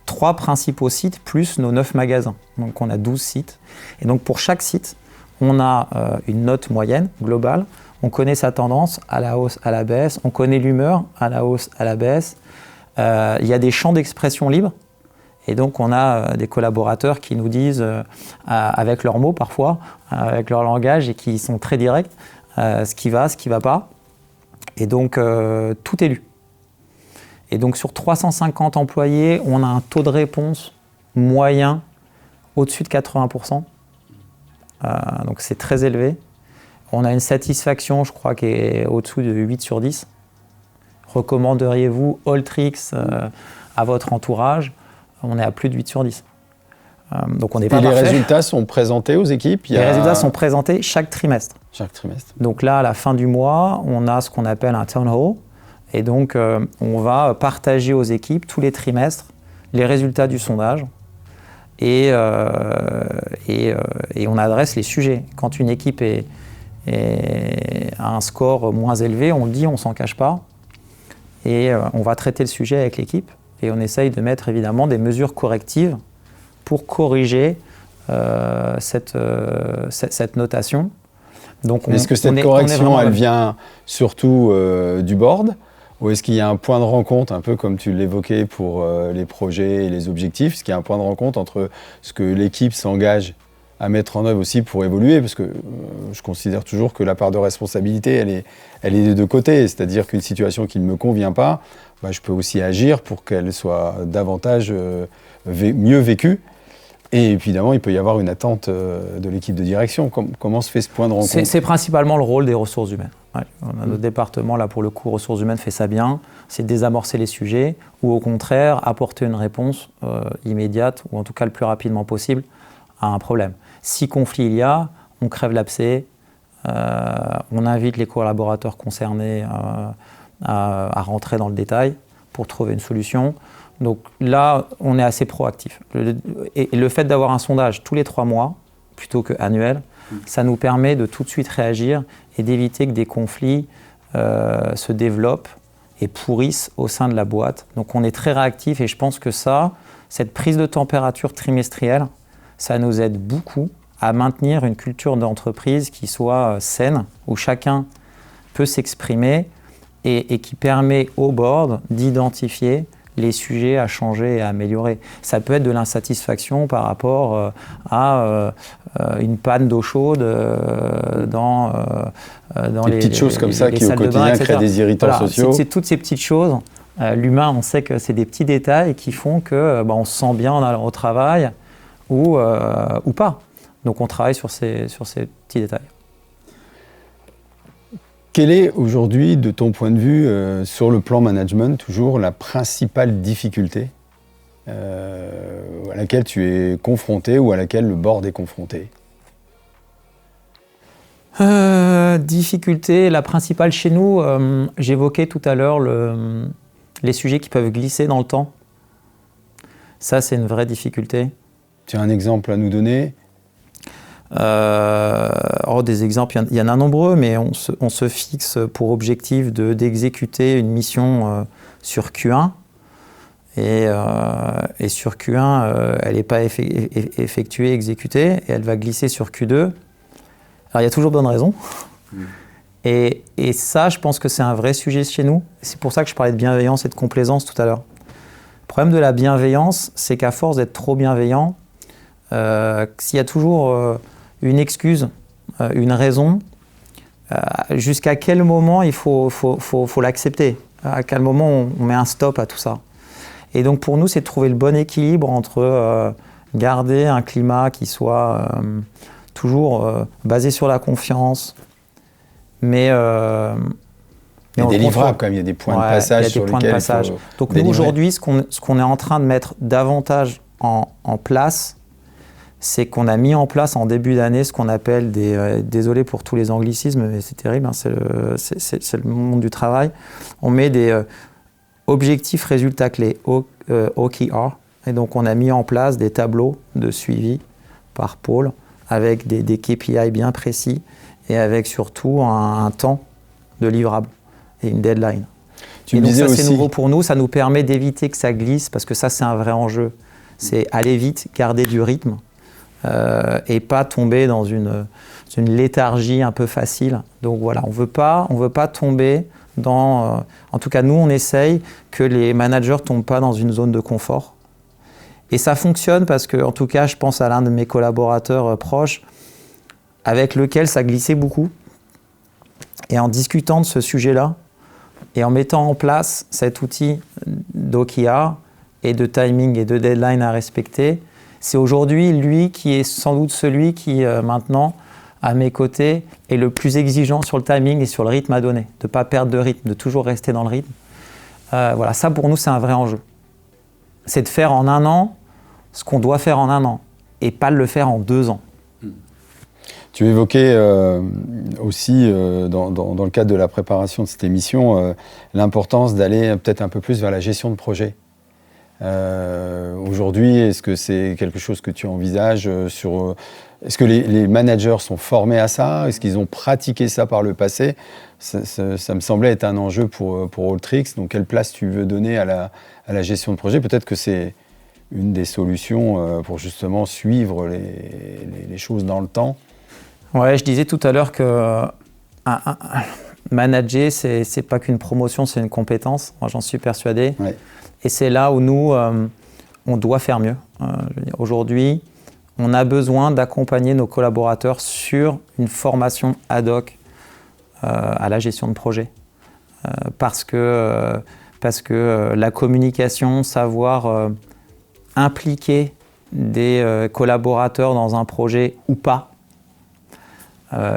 3 principaux sites plus nos 9 magasins. Donc on a 12 sites. Et donc pour chaque site, on a une note moyenne globale. On connaît sa tendance à la hausse, à la baisse. On connaît l'humeur à la hausse, à la baisse. Il y a des champs d'expression libres. Et donc, on a des collaborateurs qui nous disent, avec leurs mots parfois, avec leur langage, et qui sont très directs, ce qui va pas. Et donc, tout est lu. Et donc, sur 350 employés, on a un taux de réponse moyen au-dessus de 80%. Donc, c'est très élevé. On a une satisfaction, je crois, qui est au-dessous de 8 sur 10. Recommanderiez-vous Alltrix à votre entourage ? On est à plus de 8 sur 10. Donc on n'est pas parfait. Les résultats sont présentés aux équipes? Les résultats sont présentés chaque trimestre. Chaque trimestre. Donc là, à la fin du mois, on a ce qu'on appelle un town hall. Et donc, on va partager aux équipes tous les trimestres les résultats du sondage. Et on adresse les sujets. Quand une équipe a un score moins élevé, on le dit, on ne s'en cache pas. Et on va traiter le sujet avec l'équipe. Et on essaye de mettre évidemment des mesures correctives pour corriger cette notation. Donc est-ce que cette correction, elle vient surtout du board, ou est-ce qu'il y a un point de rencontre, un peu comme tu l'évoquais pour les projets et les objectifs, est-ce qu'il y a un point de rencontre entre ce que l'équipe s'engage à mettre en œuvre aussi pour évoluer, parce que je considère toujours que la part de responsabilité, elle est des deux côtés, c'est-à-dire qu'une situation qui ne me convient pas, je peux aussi agir pour qu'elle soit davantage mieux vécue. Et évidemment, il peut y avoir une attente de l'équipe de direction. Comment se fait ce point de rencontre ? C'est principalement le rôle des ressources humaines. Ouais, notre département, là, pour le coup, ressources humaines, fait ça bien. C'est désamorcer les sujets ou au contraire, apporter une réponse immédiate ou en tout cas le plus rapidement possible à un problème. Si conflit il y a, on crève l'abcès, on invite les collaborateurs concernés à rentrer dans le détail pour trouver une solution. Donc là, on est assez proactif. Et le fait d'avoir un sondage tous les 3 mois, plutôt qu'annuel, ça nous permet de tout de suite réagir et d'éviter que des conflits se développent et pourrissent au sein de la boîte. Donc on est très réactif et je pense que cette prise de température trimestrielle, ça nous aide beaucoup à maintenir une culture d'entreprise qui soit saine, où chacun peut s'exprimer et qui permet au board d'identifier les sujets à changer et à améliorer. Ça peut être de l'insatisfaction par rapport à une panne d'eau chaude dans des petites choses comme ça qui au quotidien créent des irritants sociaux. C'est toutes ces petites choses. L'humain, on sait que c'est des petits détails qui font que on se sent bien en allant au travail ou pas. Donc on travaille sur ces petits détails. Quelle est aujourd'hui, de ton point de vue, sur le plan management, toujours la principale difficulté à laquelle tu es confronté ou à laquelle le board est confronté ? Difficulté, la principale chez nous, j'évoquais tout à l'heure les sujets qui peuvent glisser dans le temps. Ça, c'est une vraie difficulté. Tu as un exemple à nous donner ? Des exemples, il y en a nombreux, mais on se fixe pour objectif d'exécuter une mission sur Q1. Et sur Q1, elle n'est pas effectuée, exécutée, et elle va glisser sur Q2. Alors, il y a toujours bonne raison. Et ça, je pense que c'est un vrai sujet chez nous. C'est pour ça que je parlais de bienveillance et de complaisance tout à l'heure. Le problème de la bienveillance, c'est qu'à force d'être trop bienveillant, s'il y a toujours une excuse, une raison, jusqu'à quel moment il faut l'accepter ? À quel moment on met un stop à tout ça ? Et donc pour nous, c'est de trouver le bon équilibre entre garder un climat qui soit toujours basé sur la confiance, mais il y a des livrables quand même, il y a des points de passage sur lesquels il faut Donc nous aujourd'hui, ce qu'on est en train de mettre davantage en place, c'est qu'on a mis en place en début d'année ce qu'on appelle désolé pour tous les anglicismes, mais c'est terrible, hein, c'est le monde du travail. On met des objectifs résultats clés, OKR, et donc on a mis en place des tableaux de suivi par pôle avec des KPI bien précis et avec surtout un temps de livrable et une deadline. Et donc ça, c'est nouveau pour nous, ça nous permet d'éviter que ça glisse, parce que ça, c'est un vrai enjeu. C'est aller vite, garder du rythme. Et pas tomber dans une léthargie un peu facile. Donc voilà, on veut pas tomber dans... en tout cas, nous, on essaye que les managers ne tombent pas dans une zone de confort. Et ça fonctionne parce que, en tout cas, je pense à l'un de mes collaborateurs proches, avec lequel ça glissait beaucoup. Et en discutant de ce sujet-là, et en mettant en place cet outil d'OKR et de timing et de deadline à respecter, c'est aujourd'hui lui qui est sans doute celui qui, maintenant, à mes côtés, est le plus exigeant sur le timing et sur le rythme à donner. De ne pas perdre de rythme, de toujours rester dans le rythme. Voilà, ça pour nous, c'est un vrai enjeu. C'est de faire en 1 an ce qu'on doit faire en 1 an et pas de le faire en 2 ans. Tu évoquais aussi, dans le cadre de la préparation de cette émission, l'importance d'aller peut-être un peu plus vers la gestion de projet. Aujourd'hui, est-ce que c'est quelque chose que tu envisages est-ce que les managers sont formés à ça ? Est-ce qu'ils ont pratiqué ça par le passé ? Ça me semblait être un enjeu pour Alltrix. Donc, quelle place tu veux donner à la gestion de projet ? Peut-être que c'est une des solutions pour justement suivre les choses dans le temps. Ouais, je disais tout à l'heure que manager, c'est pas qu'une promotion, c'est une compétence. Moi, j'en suis persuadé. Ouais. Et c'est là où nous, on doit faire mieux. Aujourd'hui, on a besoin d'accompagner nos collaborateurs sur une formation ad hoc à la gestion de projet. Parce que la communication, savoir impliquer des collaborateurs dans un projet ou pas,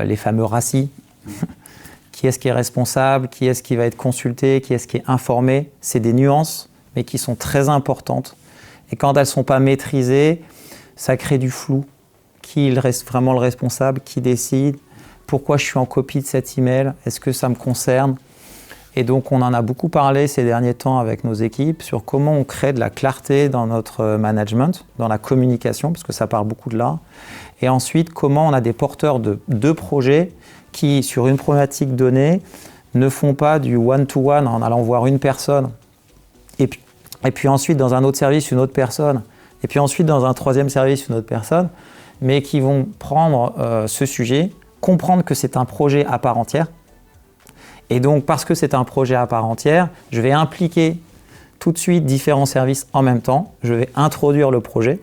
les fameux RACI, qui est-ce qui est responsable, qui est-ce qui va être consulté, qui est-ce qui est informé. C'est des nuances, mais qui sont très importantes. Et quand elles ne sont pas maîtrisées, ça crée du flou. Qui est vraiment le responsable, qui décide, pourquoi je suis en copie de cet email, est-ce que ça me concerne? Et donc on en a beaucoup parlé ces derniers temps avec nos équipes sur comment on crée de la clarté dans notre management, dans la communication, parce que ça part beaucoup de là. Et ensuite, comment on a des porteurs de projets qui, sur une problématique donnée, ne font pas du one-to-one en allant voir une personne, et puis ensuite dans un autre service une autre personne, et puis ensuite dans un troisième service une autre personne, mais qui vont prendre ce sujet, comprendre que c'est un projet à part entière. Et donc, parce que c'est un projet à part entière, je vais impliquer tout de suite différents services en même temps. Je vais introduire le projet,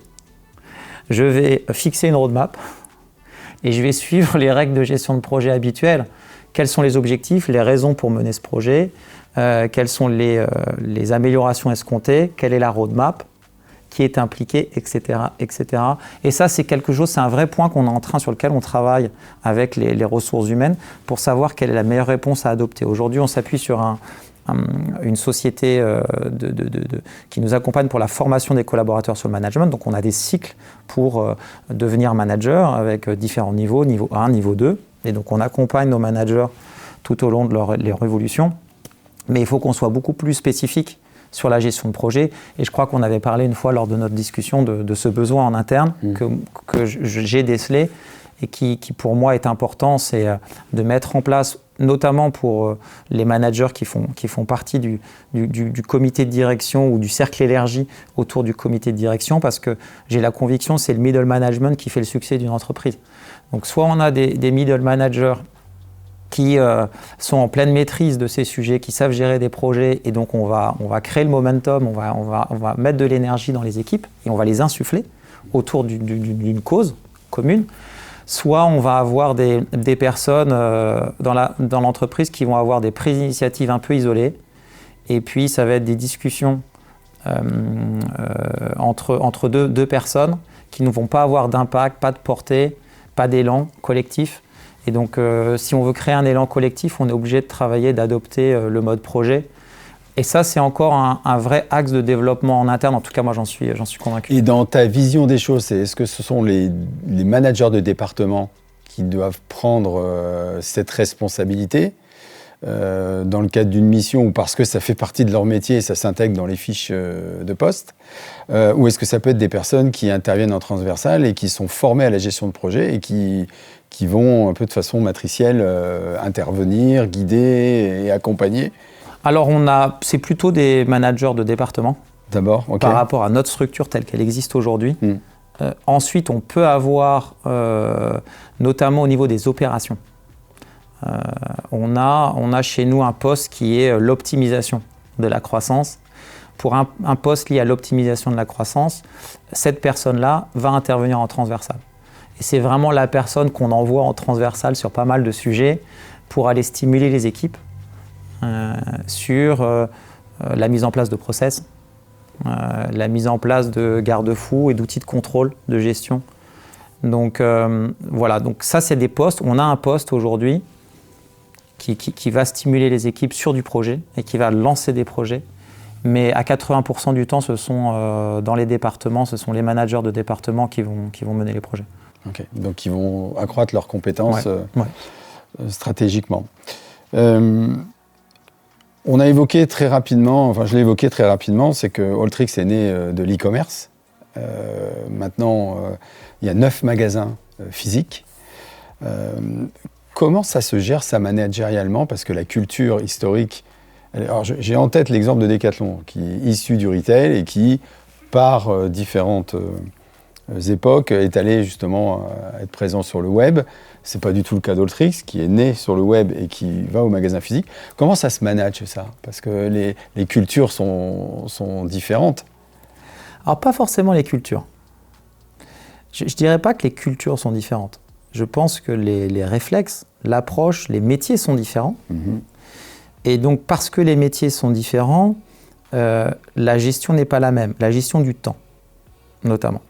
je vais fixer une roadmap et je vais suivre les règles de gestion de projet habituelles. Quels sont les objectifs, les raisons pour mener ce projet, quelles sont les améliorations escomptées, quelle est la roadmap, qui est impliqué, etc., etc. Et ça, c'est quelque chose, c'est un vrai point sur lequel on travaille avec les ressources humaines pour savoir quelle est la meilleure réponse à adopter. Aujourd'hui, on s'appuie sur une société qui nous accompagne pour la formation des collaborateurs sur le management. Donc, on a des cycles pour devenir manager avec différents niveaux, niveau 1, niveau 2. Et donc, on accompagne nos managers tout au long de leur évolution. Mais il faut qu'on soit beaucoup plus spécifique sur la gestion de projet. Et je crois qu'on avait parlé une fois lors de notre discussion de ce besoin en interne que j'ai décelé et qui pour moi est important, c'est de mettre en place, notamment pour les managers qui font partie du comité de direction ou du cercle élargi autour du comité de direction, parce que j'ai la conviction c'est le middle management qui fait le succès d'une entreprise. Donc soit on a des middle managers qui sont en pleine maîtrise de ces sujets, qui savent gérer des projets, et donc on va créer le momentum, on va mettre de l'énergie dans les équipes et on va les insuffler autour d'une cause commune. Soit on va avoir des personnes dans l'entreprise qui vont avoir des prises d'initiative un peu isolées, et puis ça va être des discussions entre deux personnes qui ne vont pas avoir d'impact, pas de portée, pas d'élan collectif. Et donc, si on veut créer un élan collectif, on est obligé de travailler, d'adopter le mode projet. Et ça, c'est encore un vrai axe de développement en interne. En tout cas, moi, j'en suis convaincu. Et dans ta vision des choses, est-ce que ce sont les managers de département qui doivent prendre cette responsabilité dans le cadre d'une mission, ou parce que ça fait partie de leur métier et ça s'intègre dans les fiches de poste, ou est-ce que ça peut être des personnes qui interviennent en transversal et qui sont formées à la gestion de projet et qui vont un peu de façon matricielle intervenir, guider et accompagner? Alors, c'est plutôt des managers de département. D'abord, ok. Par rapport à notre structure telle qu'elle existe aujourd'hui. Ensuite, on peut avoir, notamment au niveau des opérations, on a chez nous un poste qui est l'optimisation de la croissance. Pour un poste lié à l'optimisation de la croissance, cette personne-là va intervenir en transversal. Et c'est vraiment la personne qu'on envoie en transversal sur pas mal de sujets pour aller stimuler les équipes sur la mise en place de process, la mise en place de garde-fous et d'outils de contrôle, de gestion. Donc voilà, donc ça c'est des postes. On a un poste aujourd'hui qui va stimuler les équipes sur du projet et qui va lancer des projets. Mais à 80% du temps, ce sont dans les départements, ce sont les managers de département qui vont mener les projets. Ok, donc ils vont accroître leurs compétences stratégiquement. On a évoqué très rapidement, enfin je l'ai évoqué très rapidement, c'est que Alltrix est né de l'e-commerce. Maintenant, il y a 9 magasins physiques. Comment ça se gère, ça managérialement? Parce que la culture historique... Alors, j'ai en tête l'exemple de Decathlon, qui est issu du retail et qui, par différentes époques, est allé justement être présent sur le web. Ce n'est pas du tout le cas d'Alltrix, qui est né sur le web et qui va au magasin physique. Comment ça se manage, ça? Parce que les cultures sont différentes. Alors, pas forcément les cultures. Je ne dirais pas que les cultures sont différentes. Je pense que les réflexes, l'approche, les métiers sont différents. Et donc, parce que les métiers sont différents, la gestion n'est pas la même. La gestion du temps, notamment.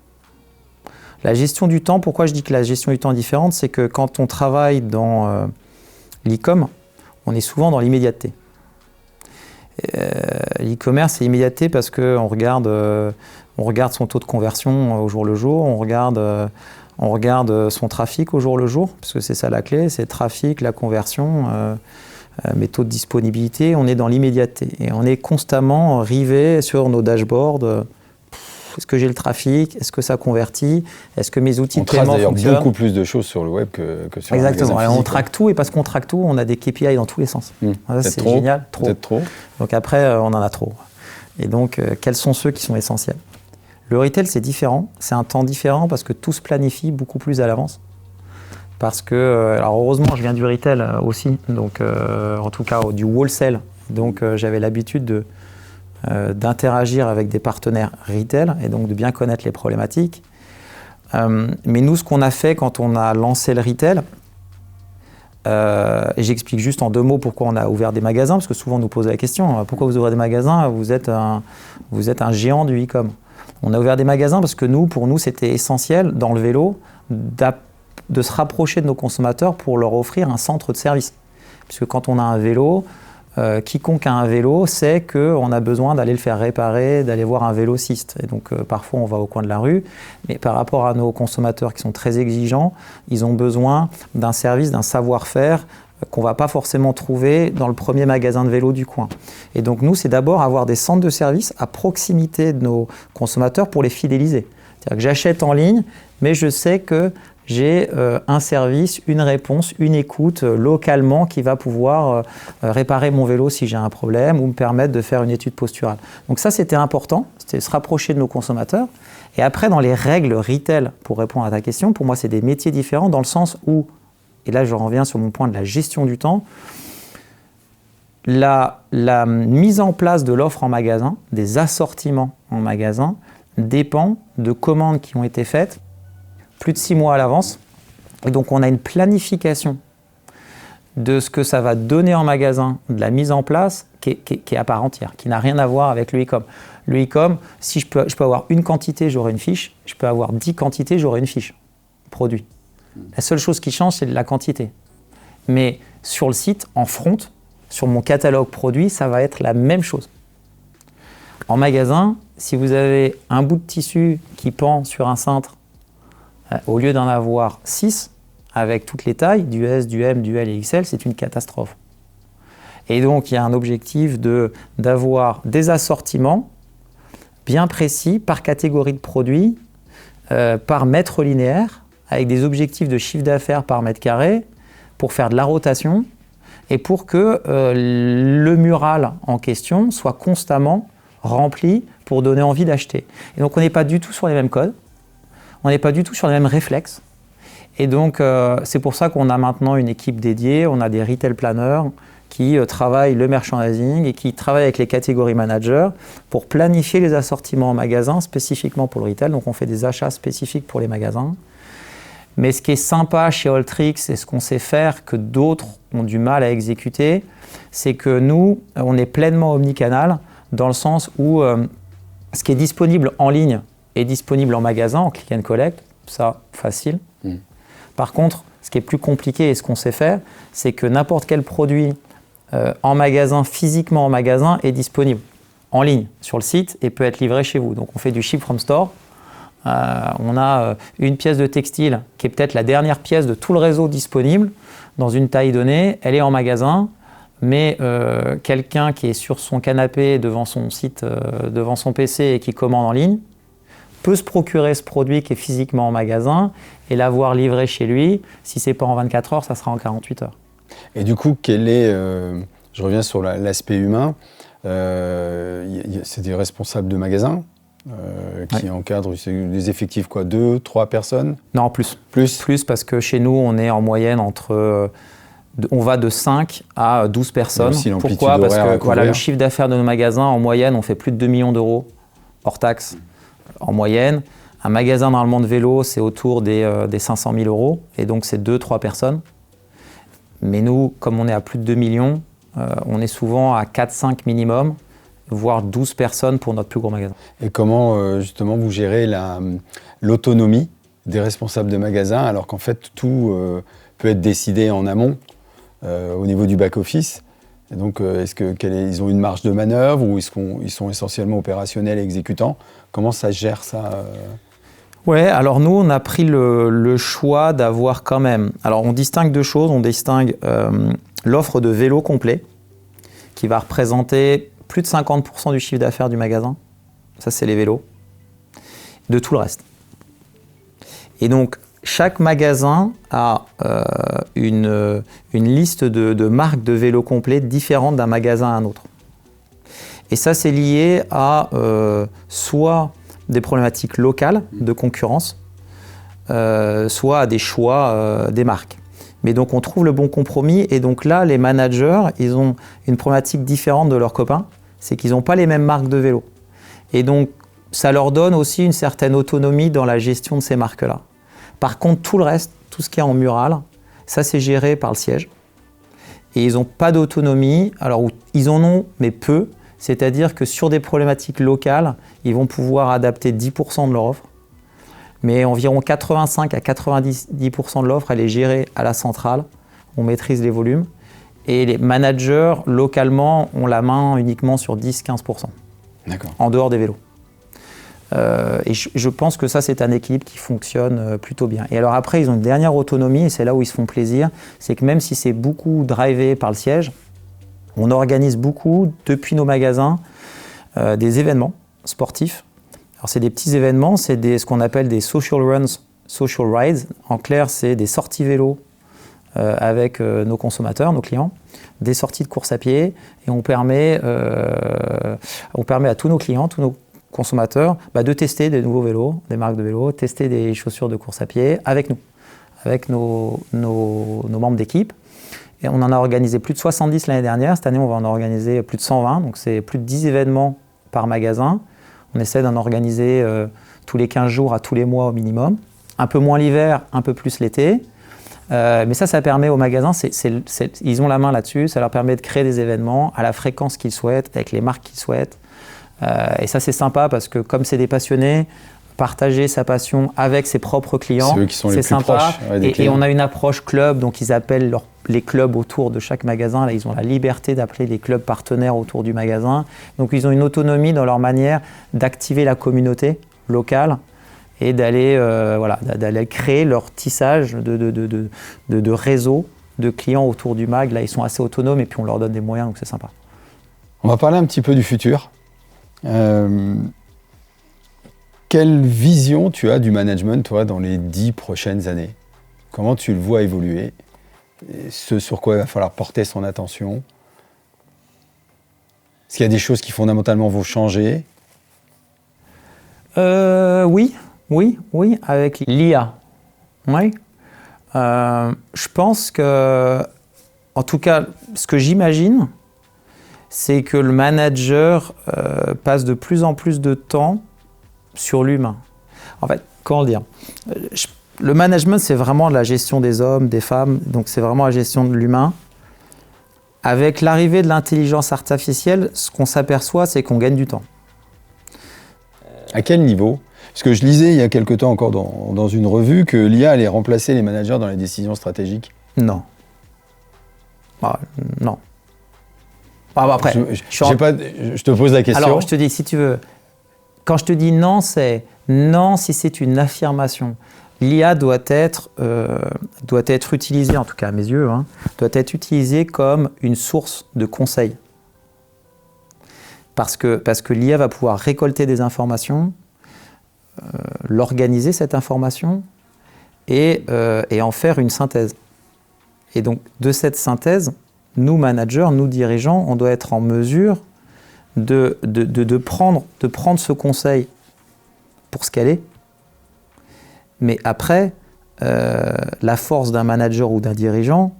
La gestion du temps, pourquoi je dis que la gestion du temps est différente, c'est que quand on travaille dans l'e-com, on est souvent dans l'immédiateté. L'e-commerce, c'est l'immédiateté parce qu'on regarde son taux de conversion au jour le jour, on regarde son trafic au jour le jour, parce que c'est ça la clé, c'est le trafic, la conversion, mes taux de disponibilité, on est dans l'immédiateté. Et on est constamment rivé sur nos dashboards. Est-ce que j'ai le trafic? Est-ce que ça convertit? Est-ce que mes outils de paiement fonctionnent? On trace d'ailleurs beaucoup plus de choses sur le web que sur le magasin physique. Exactement. On traque tout, et parce qu'on traque tout, on a des KPI dans tous les sens. Ça, c'est génial. Peut-être trop. Donc après, on en a trop. Et donc, quels sont ceux qui sont essentiels? Le retail, c'est différent. C'est un temps différent parce que tout se planifie beaucoup plus à l'avance. Parce que, alors heureusement, je viens du retail aussi, donc en tout cas du wholesale. Donc j'avais l'habitude d'interagir avec des partenaires retail et donc de bien connaître les problématiques. Mais nous, ce qu'on a fait quand on a lancé le retail, et j'explique juste en 2 mots pourquoi on a ouvert des magasins, parce que souvent on nous pose la question, pourquoi vous ouvrez des magasins? Vous êtes un géant du e-com. On a ouvert des magasins parce que pour nous, c'était essentiel dans le vélo de se rapprocher de nos consommateurs pour leur offrir un centre de service. Puisque quand on a un vélo, quiconque a un vélo sait qu'on a besoin d'aller le faire réparer, d'aller voir un vélociste. Et donc parfois on va au coin de la rue, mais par rapport à nos consommateurs qui sont très exigeants, ils ont besoin d'un service, d'un savoir-faire qu'on ne va pas forcément trouver dans le premier magasin de vélo du coin. Et donc nous, c'est d'abord avoir des centres de service à proximité de nos consommateurs pour les fidéliser. C'est-à-dire que j'achète en ligne, mais je sais que j'ai un service, une réponse, une écoute localement qui va pouvoir réparer mon vélo si j'ai un problème ou me permettre de faire une étude posturale. Donc ça, c'était important, c'était se rapprocher de nos consommateurs. Et après, dans les règles retail, pour répondre à ta question, pour moi, c'est des métiers différents dans le sens où, et là je reviens sur mon point de la gestion du temps, la mise en place de l'offre en magasin, des assortiments en magasin, dépend de commandes qui ont été faites plus de 6 mois à l'avance. Et donc on a une planification de ce que ça va donner en magasin, de la mise en place qui est à part entière, qui n'a rien à voir avec le e-com. Le e-com, si je peux avoir une quantité, j'aurai une fiche. Je peux avoir 10 quantités, j'aurai une fiche produit. La seule chose qui change, c'est la quantité. Mais sur le site, en front, sur mon catalogue produit, ça va être la même chose. En magasin, si vous avez un bout de tissu qui pend sur un cintre, au lieu d'en avoir 6, avec toutes les tailles, du S, du M, du L et XL, c'est une catastrophe. Et donc, il y a un objectif d'avoir des assortiments bien précis par catégorie de produits, par mètre linéaire, avec des objectifs de chiffre d'affaires par mètre carré, pour faire de la rotation et pour que le mural en question soit constamment rempli pour donner envie d'acheter. Et donc, on n'est pas du tout sur les mêmes codes. On n'est pas du tout sur les mêmes réflexes. Et donc, c'est pour ça qu'on a maintenant une équipe dédiée. On a des retail planners qui travaillent le merchandising et qui travaillent avec les catégories managers pour planifier les assortiments en magasin spécifiquement pour le retail. Donc, on fait des achats spécifiques pour les magasins. Mais ce qui est sympa chez Alltrix et ce qu'on sait faire que d'autres ont du mal à exécuter, c'est que nous, on est pleinement omnicanal dans le sens où ce qui est disponible en ligne est disponible en magasin, en click and collect, ça, facile. Par contre, ce qui est plus compliqué et ce qu'on sait faire, c'est que n'importe quel produit en magasin, physiquement en magasin, est disponible en ligne sur le site et peut être livré chez vous. Donc on fait du ship from store. On a une pièce de textile qui est peut-être la dernière pièce de tout le réseau disponible dans une taille donnée, elle est en magasin, mais quelqu'un qui est sur son canapé devant son site, devant son PC et qui commande en ligne, peut se procurer ce produit qui est physiquement en magasin et l'avoir livré chez lui. Si ce n'est pas en 24 heures, ça sera en 48 heures. Et du coup, je reviens sur l'aspect humain, c'est des responsables de magasins qui encadrent des effectifs, 2, 3 personnes? Non, plus. Plus parce que chez nous, on est en moyenne on va de 5 à 12 personnes. Pourquoi? Parce que le chiffre d'affaires de nos magasins, en moyenne, on fait plus de 2 millions d'euros hors taxes. En moyenne, un magasin normalement de vélo, c'est autour des 500 000 euros, et donc c'est 2-3 personnes. Mais nous, comme on est à plus de 2 millions, on est souvent à 4-5 minimum, voire 12 personnes pour notre plus gros magasin. Et comment justement vous gérez l'autonomie des responsables de magasins, alors qu'en fait tout peut être décidé en amont au niveau du back-office. Et donc, ils ont une marge de manœuvre ou ils sont essentiellement opérationnels et exécutants? Comment ça se gère ça Ouais, alors nous, on a pris le choix d'avoir quand même... Alors, on distingue deux choses. On distingue l'offre de vélo complet, qui va représenter plus de 50% du chiffre d'affaires du magasin. Ça, c'est les vélos. De tout le reste. Et donc, chaque magasin a une liste de marques de vélos complets différentes d'un magasin à un autre. Et ça, c'est lié à soit des problématiques locales de concurrence, soit à des choix des marques. Mais donc, on trouve le bon compromis. Et donc là, les managers, ils ont une problématique différente de leurs copains. C'est qu'ils n'ont pas les mêmes marques de vélos. Et donc, ça leur donne aussi une certaine autonomie dans la gestion de ces marques-là. Par contre, tout le reste, tout ce qui est en mural, ça, c'est géré par le siège. Et ils n'ont pas d'autonomie. Alors, ils en ont, mais peu. C'est-à-dire que sur des problématiques locales, ils vont pouvoir adapter 10% de leur offre. Mais environ 85 à 90% de l'offre, elle est gérée à la centrale. On maîtrise les volumes. Et les managers, localement, ont la main uniquement sur 10-15%. D'accord. En dehors des vélos. Et je pense que ça, c'est un équilibre qui fonctionne plutôt bien. Et alors après, ils ont une dernière autonomie, et c'est là où ils se font plaisir, c'est que même si c'est beaucoup drivé par le siège, on organise beaucoup, depuis nos magasins, des événements sportifs. Alors c'est des petits événements, c'est ce qu'on appelle des social runs, social rides. En clair, c'est des sorties vélo avec nos consommateurs, nos clients, des sorties de course à pied, et on permet à tous nos clients, tous nos consommateurs, de tester des nouveaux vélos, des marques de vélos, tester des chaussures de course à pied avec nous, avec nos membres d'équipe. Et on en a organisé plus de 70 l'année dernière. Cette année, on va en organiser plus de 120. Donc, c'est plus de 10 événements par magasin. On essaie d'en organiser tous les 15 jours à tous les mois au minimum. Un peu moins l'hiver, un peu plus l'été. Mais ça permet aux magasins, ils ont la main là-dessus. Ça leur permet de créer des événements à la fréquence qu'ils souhaitent, avec les marques qu'ils souhaitent. Et ça, c'est sympa parce que comme c'est des passionnés, partager sa passion avec ses propres clients, c'est sympa. Et on a une approche club, donc ils appellent les clubs autour de chaque magasin. Là, ils ont la liberté d'appeler les clubs partenaires autour du magasin. Donc, ils ont une autonomie dans leur manière d'activer la communauté locale et d'aller créer leur tissage de réseau de clients autour du mag. Là, ils sont assez autonomes et puis on leur donne des moyens, donc c'est sympa. On va parler un petit peu du futur. Quelle vision tu as du management, toi, dans les 10 prochaines années? Comment tu le vois évoluer? Et ce sur quoi il va falloir porter son attention? Est-ce qu'il y a des choses qui fondamentalement vont changer? Oui, avec l'IA. Oui. Je pense que, en tout cas, ce que j'imagine, c'est que le manager passe de plus en plus de temps sur l'humain. En fait, comment dire? Le management, c'est vraiment la gestion des hommes, des femmes, donc c'est vraiment la gestion de l'humain. Avec l'arrivée de l'intelligence artificielle, ce qu'on s'aperçoit, c'est qu'on gagne du temps. À quel niveau? Parce que je lisais il y a quelque temps encore dans une revue que l'IA allait remplacer les managers dans les décisions stratégiques. Non. Non. Après, je te pose la question. Alors, je te dis, si tu veux, quand je te dis non, c'est non si c'est une affirmation. L'IA doit être utilisée, en tout cas à mes yeux, doit être utilisée comme une source de conseil. Parce que l'IA va pouvoir récolter des informations, l'organiser cette information et en faire une synthèse. Et donc de cette synthèse, nous managers, nous dirigeants, on doit être en mesure de prendre ce conseil pour ce qu'elle est. Mais après, la force d'un manager ou d'un dirigeant,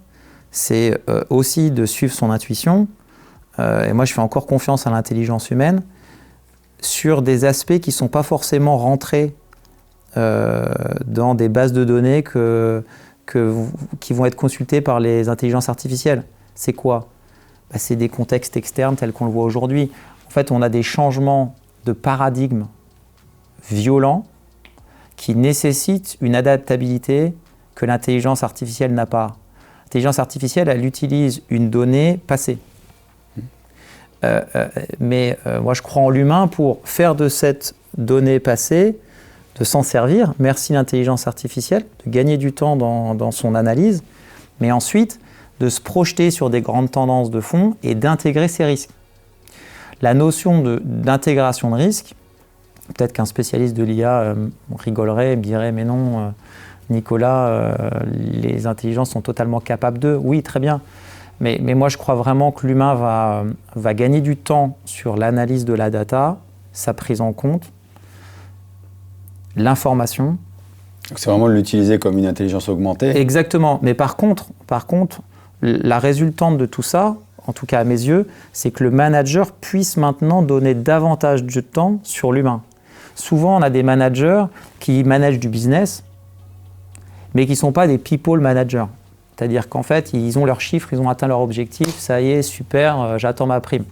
c'est aussi de suivre son intuition. Et moi, je fais encore confiance à l'intelligence humaine sur des aspects qui ne sont pas forcément rentrés dans des bases de données qui vont être consultées par les intelligences artificielles. C'est quoi? C'est des contextes externes tels qu'on le voit aujourd'hui. En fait, on a des changements de paradigme violents qui nécessitent une adaptabilité que l'intelligence artificielle n'a pas. L'intelligence artificielle, elle utilise une donnée passée. Mais moi, je crois en l'humain pour faire de cette donnée passée, de s'en servir, merci l'intelligence artificielle, de gagner du temps dans son analyse, mais ensuite de se projeter sur des grandes tendances de fond et d'intégrer ces risques. La notion d'intégration de risque, peut-être qu'un spécialiste de l'IA rigolerait et me dirait « mais non, Nicolas, les intelligences sont totalement capables d'eux ». Oui, très bien. Mais moi, je crois vraiment que l'humain va gagner du temps sur l'analyse de la data, sa prise en compte, l'information. C'est vraiment de l'utiliser comme une intelligence augmentée. Exactement. Mais par contre, la résultante de tout ça, en tout cas à mes yeux, c'est que le manager puisse maintenant donner davantage de temps sur l'humain. Souvent, on a des managers qui managent du business, mais qui ne sont pas des people managers. C'est-à-dire qu'en fait, ils ont leurs chiffres, ils ont atteint leur objectif, ça y est, super, j'attends ma prime.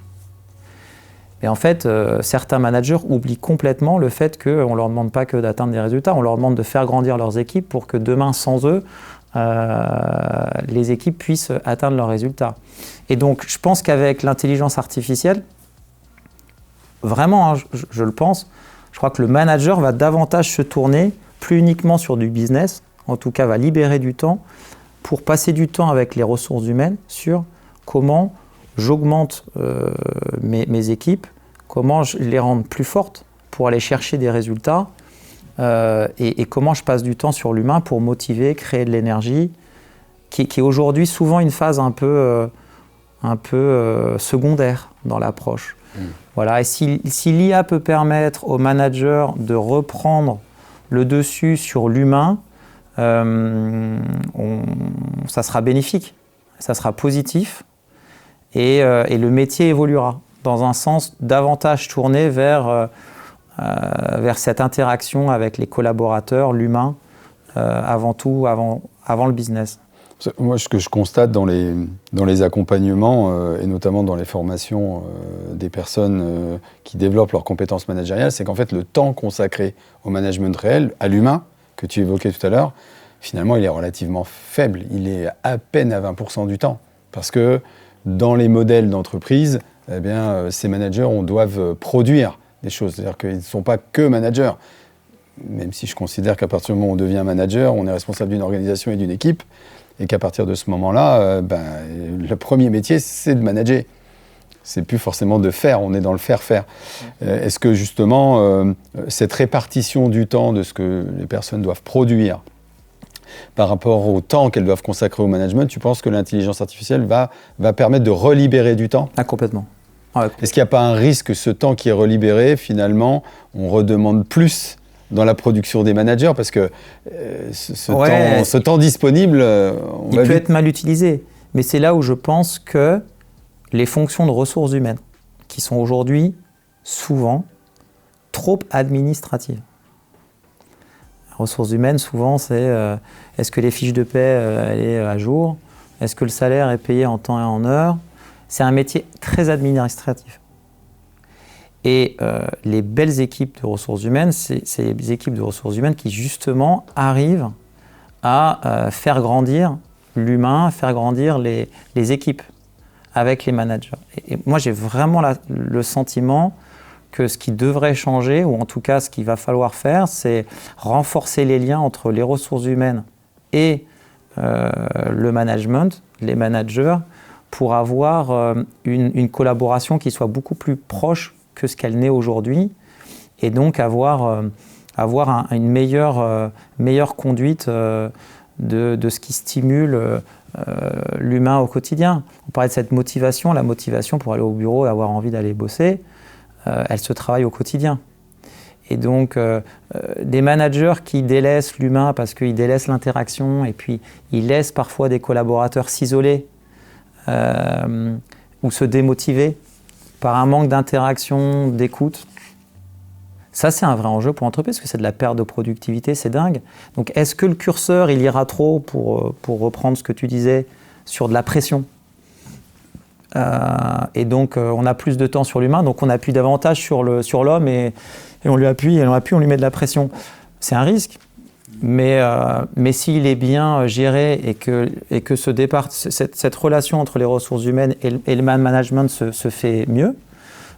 Mais en fait, certains managers oublient complètement le fait qu'on ne leur demande pas que d'atteindre des résultats, on leur demande de faire grandir leurs équipes pour que demain, sans eux, les équipes puissent atteindre leurs résultats. Et donc, je pense qu'avec l'intelligence artificielle, vraiment, hein, je le pense, je crois que le manager va davantage se tourner, plus uniquement sur du business, en tout cas va libérer du temps, pour passer du temps avec les ressources humaines sur comment j'augmente mes équipes, comment je les rends plus fortes pour aller chercher des résultats et comment je passe du temps sur l'humain pour motiver, créer de l'énergie, qui est aujourd'hui souvent une phase un peu secondaire dans l'approche. Voilà. Et si l'IA peut permettre aux managers de reprendre le dessus sur l'humain, ça sera bénéfique, ça sera positif et le métier évoluera dans un sens davantage tourné vers cette interaction avec les collaborateurs, l'humain, avant tout, avant le business. Moi, ce que je constate dans les accompagnements et notamment dans les formations des personnes qui développent leurs compétences managériales, c'est qu'en fait, le temps consacré au management réel, à l'humain, que tu évoquais tout à l'heure, finalement, il est relativement faible. Il est à peine à 20% du temps. Parce que dans les modèles d'entreprise, eh bien, ces managers, on doivent produire des choses. C'est-à-dire qu'ils ne sont pas que managers. Même si je considère qu'à partir du moment où on devient manager, on est responsable d'une organisation et d'une équipe. Et qu'à partir de ce moment-là, le premier métier, c'est de manager. C'est plus forcément de faire, on est dans le faire-faire. Est-ce que justement, cette répartition du temps de ce que les personnes doivent produire par rapport au temps qu'elles doivent consacrer au management, tu penses que l'intelligence artificielle va permettre de relibérer du temps ? Ah, complètement. Ouais, complètement. Est-ce qu'il n'y a pas un risque que ce temps qui est relibéré, finalement, on redemande plus dans la production des managers, parce que ce temps disponible, il peut être mal utilisé. Mais c'est là où je pense que les fonctions de ressources humaines, qui sont aujourd'hui souvent trop administratives. Ressources humaines, souvent, c'est est-ce que les fiches de paie, elle est à jour ? Est-ce que le salaire est payé en temps et en heure ? C'est un métier très administratif. Et les belles équipes de ressources humaines, c'est les équipes de ressources humaines qui, justement, arrivent à faire grandir l'humain, faire grandir les équipes avec les managers. Et moi, j'ai vraiment le sentiment que ce qui devrait changer, ou en tout cas ce qu'il va falloir faire, c'est renforcer les liens entre les ressources humaines et le management, les managers, pour avoir une collaboration qui soit beaucoup plus proche que ce qu'elle n'est aujourd'hui, et donc avoir une meilleure conduite de ce qui stimule l'humain au quotidien. On parlait de cette motivation, la motivation pour aller au bureau et avoir envie d'aller bosser, elle se travaille au quotidien. Et donc, des managers qui délaissent l'humain parce qu'ils délaissent l'interaction et puis ils laissent parfois des collaborateurs s'isoler ou se démotiver par un manque d'interaction, d'écoute. Ça, c'est un vrai enjeu pour l'entreprise parce que c'est de la perte de productivité, c'est dingue. Donc, est-ce que le curseur, il ira trop, pour reprendre ce que tu disais, sur de la pression ? Et donc, on a plus de temps sur l'humain, donc on appuie davantage sur l'homme et on lui appuie, on lui met de la pression. C'est un risque. Mais s'il est bien géré et que cette relation entre les ressources humaines et le management se fait mieux,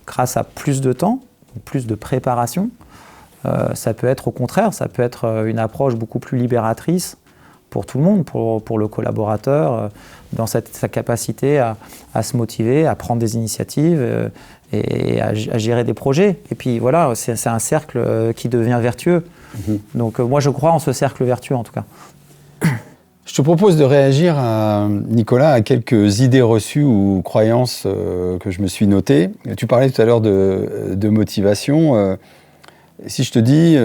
grâce à plus de temps, plus de préparation, ça peut être au contraire, ça peut être une approche beaucoup plus libératrice pour tout le monde, pour le collaborateur, dans sa capacité à se motiver, à prendre des initiatives et à gérer des projets. Et puis voilà, c'est un cercle qui devient vertueux. Donc moi je crois en ce cercle vertueux en tout cas. Je te propose de réagir, Nicolas, à quelques idées reçues ou croyances que je me suis notées. Tu parlais tout à l'heure de motivation. Si je te dis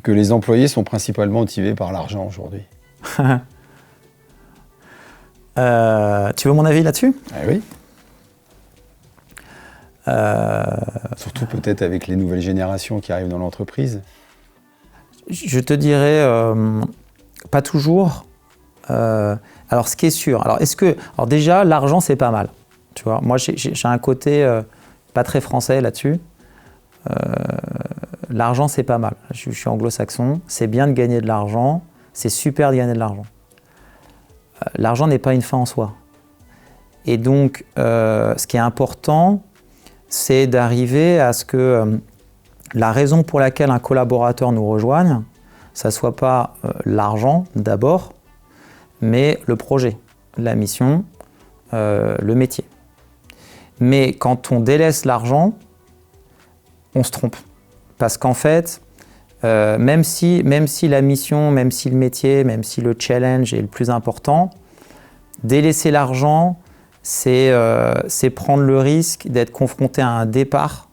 que les employés sont principalement motivés par l'argent aujourd'hui. Tu veux mon avis là-dessus ? Oui. Surtout peut-être avec les nouvelles générations qui arrivent dans l'entreprise. Je te dirais, pas toujours. Alors, ce qui est sûr, alors déjà, l'argent, c'est pas mal. Tu vois, moi, j'ai un côté pas très français là-dessus. L'argent, c'est pas mal. Je suis anglo-saxon. C'est bien de gagner de l'argent. C'est super de gagner de l'argent. L'argent n'est pas une fin en soi. Et donc, ce qui est important, c'est d'arriver à ce que la raison pour laquelle un collaborateur nous rejoigne, ça ne soit pas l'argent d'abord, mais le projet, la mission, le métier. Mais quand on délaisse l'argent, on se trompe. Parce qu'en fait, même si la mission, même si le métier, même si le challenge est le plus important, délaisser l'argent, c'est prendre le risque d'être confronté à un départ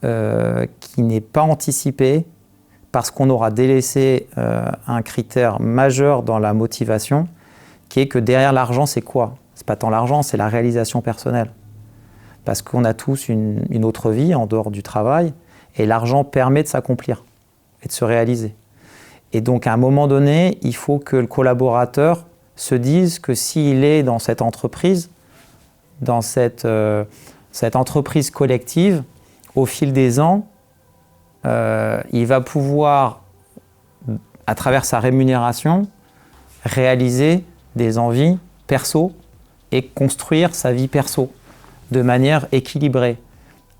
qui n'est pas anticipé parce qu'on aura délaissé un critère majeur dans la motivation, qui est que derrière l'argent, c'est quoi ? C'est pas tant l'argent, c'est la réalisation personnelle. Parce qu'on a tous une autre vie en dehors du travail, et l'argent permet de s'accomplir et de se réaliser. Et donc, à un moment donné, il faut que le collaborateur se dise que s'il est dans cette entreprise, dans cette entreprise collective, au fil des ans, il va pouvoir, à travers sa rémunération, réaliser des envies perso et construire sa vie perso de manière équilibrée.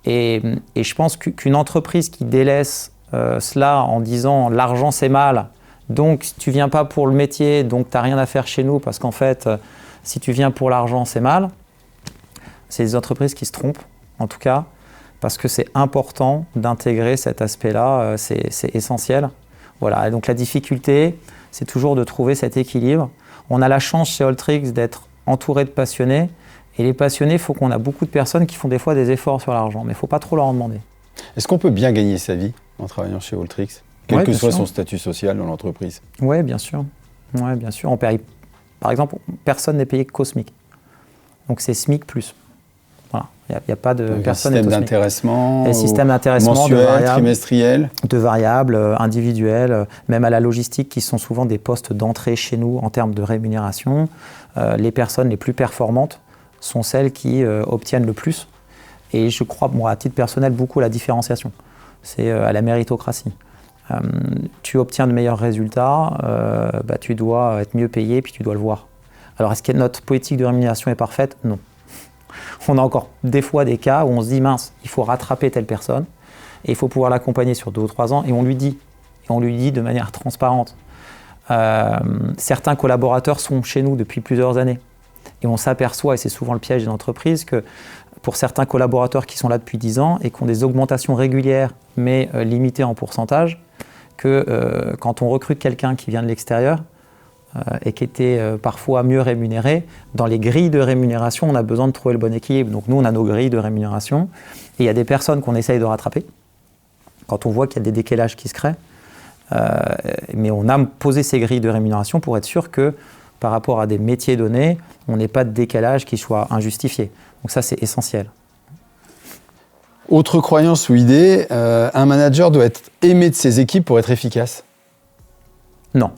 Et je pense qu'une entreprise qui délaisse cela en disant « l'argent c'est mal », donc si tu ne viens pas pour le métier, donc tu n'as rien à faire chez nous parce qu'en fait, si tu viens pour l'argent, c'est mal. C'est des entreprises qui se trompent, en tout cas, parce que c'est important d'intégrer cet aspect-là, c'est essentiel. Voilà. Et donc la difficulté, c'est toujours de trouver cet équilibre. On a la chance chez Alltrix d'être entouré de passionnés, et les passionnés, il faut qu'on a beaucoup de personnes qui font des fois des efforts sur l'argent, mais il ne faut pas trop leur en demander. Est-ce qu'on peut bien gagner sa vie en travaillant chez Alltrix, quel que soit son statut social dans l'entreprise ? Oui, bien sûr. Ouais, bien sûr. Par exemple, personne n'est payé qu'au SMIC. Donc c'est SMIC plus. Voilà. Il n'y a pas de personne. Système d'intéressement, mensuel, trimestriel, de variables, individuelles, même à la logistique, qui sont souvent des postes d'entrée chez nous en termes de rémunération. Les personnes les plus performantes sont celles qui obtiennent le plus. Et je crois, moi, à titre personnel, beaucoup à la différenciation. C'est à la méritocratie. Tu obtiens de meilleurs résultats, tu dois être mieux payé, puis tu dois le voir. Alors, est-ce que notre politique de rémunération est parfaite ? Non. On a encore des fois des cas où on se dit, mince, il faut rattraper telle personne, et il faut pouvoir l'accompagner sur 2 ou 3 ans, et on lui dit de manière transparente. Certains collaborateurs sont chez nous depuis plusieurs années. Et on s'aperçoit, et c'est souvent le piège des entreprises, que pour certains collaborateurs qui sont là depuis 10 ans et qui ont des augmentations régulières, mais limitées en pourcentage, que quand on recrute quelqu'un qui vient de l'extérieur et qui était parfois mieux rémunéré, dans les grilles de rémunération, on a besoin de trouver le bon équilibre. Donc nous, on a nos grilles de rémunération, et il y a des personnes qu'on essaye de rattraper, quand on voit qu'il y a des décalages qui se créent. Mais on a posé ces grilles de rémunération pour être sûr que, par rapport à des métiers donnés, on n'ait pas de décalage qui soit injustifié. Donc ça, c'est essentiel. Autre croyance ou idée, un manager doit être aimé de ses équipes pour être efficace ? Non.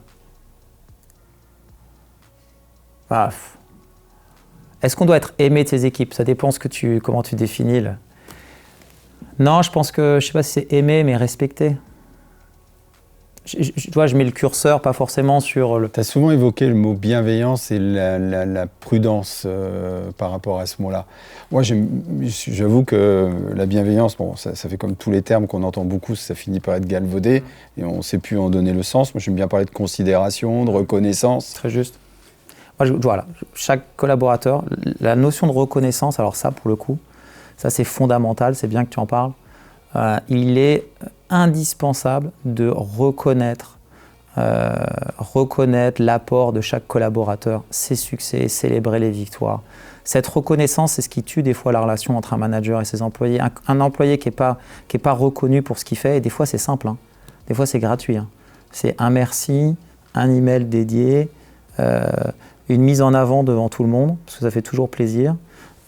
Est-ce qu'on doit être aimé de ses équipes ? Ça dépend comment tu définis. Non, je pense que, je ne sais pas si c'est aimé, mais respecté. je mets le curseur pas forcément sur le... Tu as souvent évoqué le mot bienveillance et la prudence par rapport à ce mot-là. Moi, j'avoue que la bienveillance, bon, ça fait comme tous les termes qu'on entend beaucoup, ça finit par être galvaudé et on ne sait plus en donner le sens. Moi, j'aime bien parler de considération, de reconnaissance. Très juste. Moi, voilà, chaque collaborateur, la notion de reconnaissance, alors ça, pour le coup, ça c'est fondamental, c'est bien que tu en parles. Il est indispensable de reconnaître l'apport de chaque collaborateur, ses succès, célébrer les victoires. Cette reconnaissance, c'est ce qui tue des fois la relation entre un manager et ses employés. Un employé qui est pas reconnu pour ce qu'il fait, et des fois c'est simple, hein. Des fois c'est gratuit. Hein. C'est un merci, un email dédié, une mise en avant devant tout le monde, parce que ça fait toujours plaisir.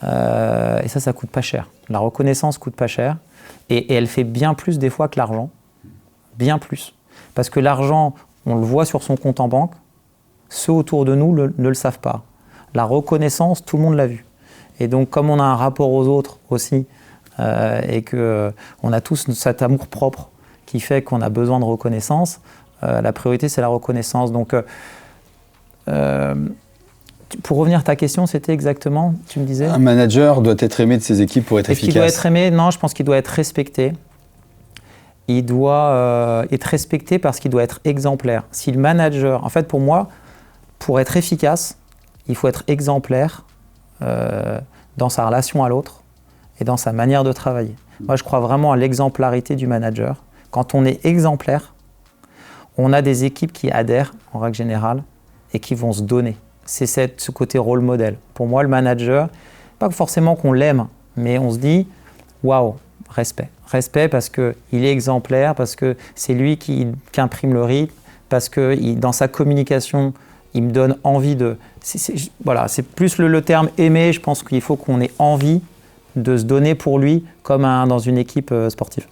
Et ça coûte pas cher. La reconnaissance coûte pas cher. Et elle fait bien plus des fois que l'argent, bien plus. Parce que l'argent, on le voit sur son compte en banque, ceux autour de nous ne le savent pas. La reconnaissance, tout le monde l'a vu. Et donc, comme on a un rapport aux autres aussi, et qu'on a tous cet amour-propre qui fait qu'on a besoin de reconnaissance, la priorité, c'est la reconnaissance. Donc, pour revenir à ta question, c'était exactement, tu me disais... Un manager doit être aimé de ses équipes pour être efficace. Est-ce qu'il doit être aimé? Non, je pense qu'il doit être respecté. Il doit être respecté parce qu'il doit être exemplaire. Si le manager... En fait, pour moi, pour être efficace, il faut être exemplaire dans sa relation à l'autre et dans sa manière de travailler. Moi, je crois vraiment à l'exemplarité du manager. Quand on est exemplaire, on a des équipes qui adhèrent, en règle générale, et qui vont se donner. C'est ce côté rôle modèle. Pour moi, le manager, pas forcément qu'on l'aime, mais on se dit, waouh, respect. Respect parce qu'il est exemplaire, parce que c'est lui qui imprime le rythme, parce que dans sa communication, il me donne envie de... Voilà, c'est plus le terme aimer. Je pense qu'il faut qu'on ait envie de se donner pour lui, comme dans une équipe sportive.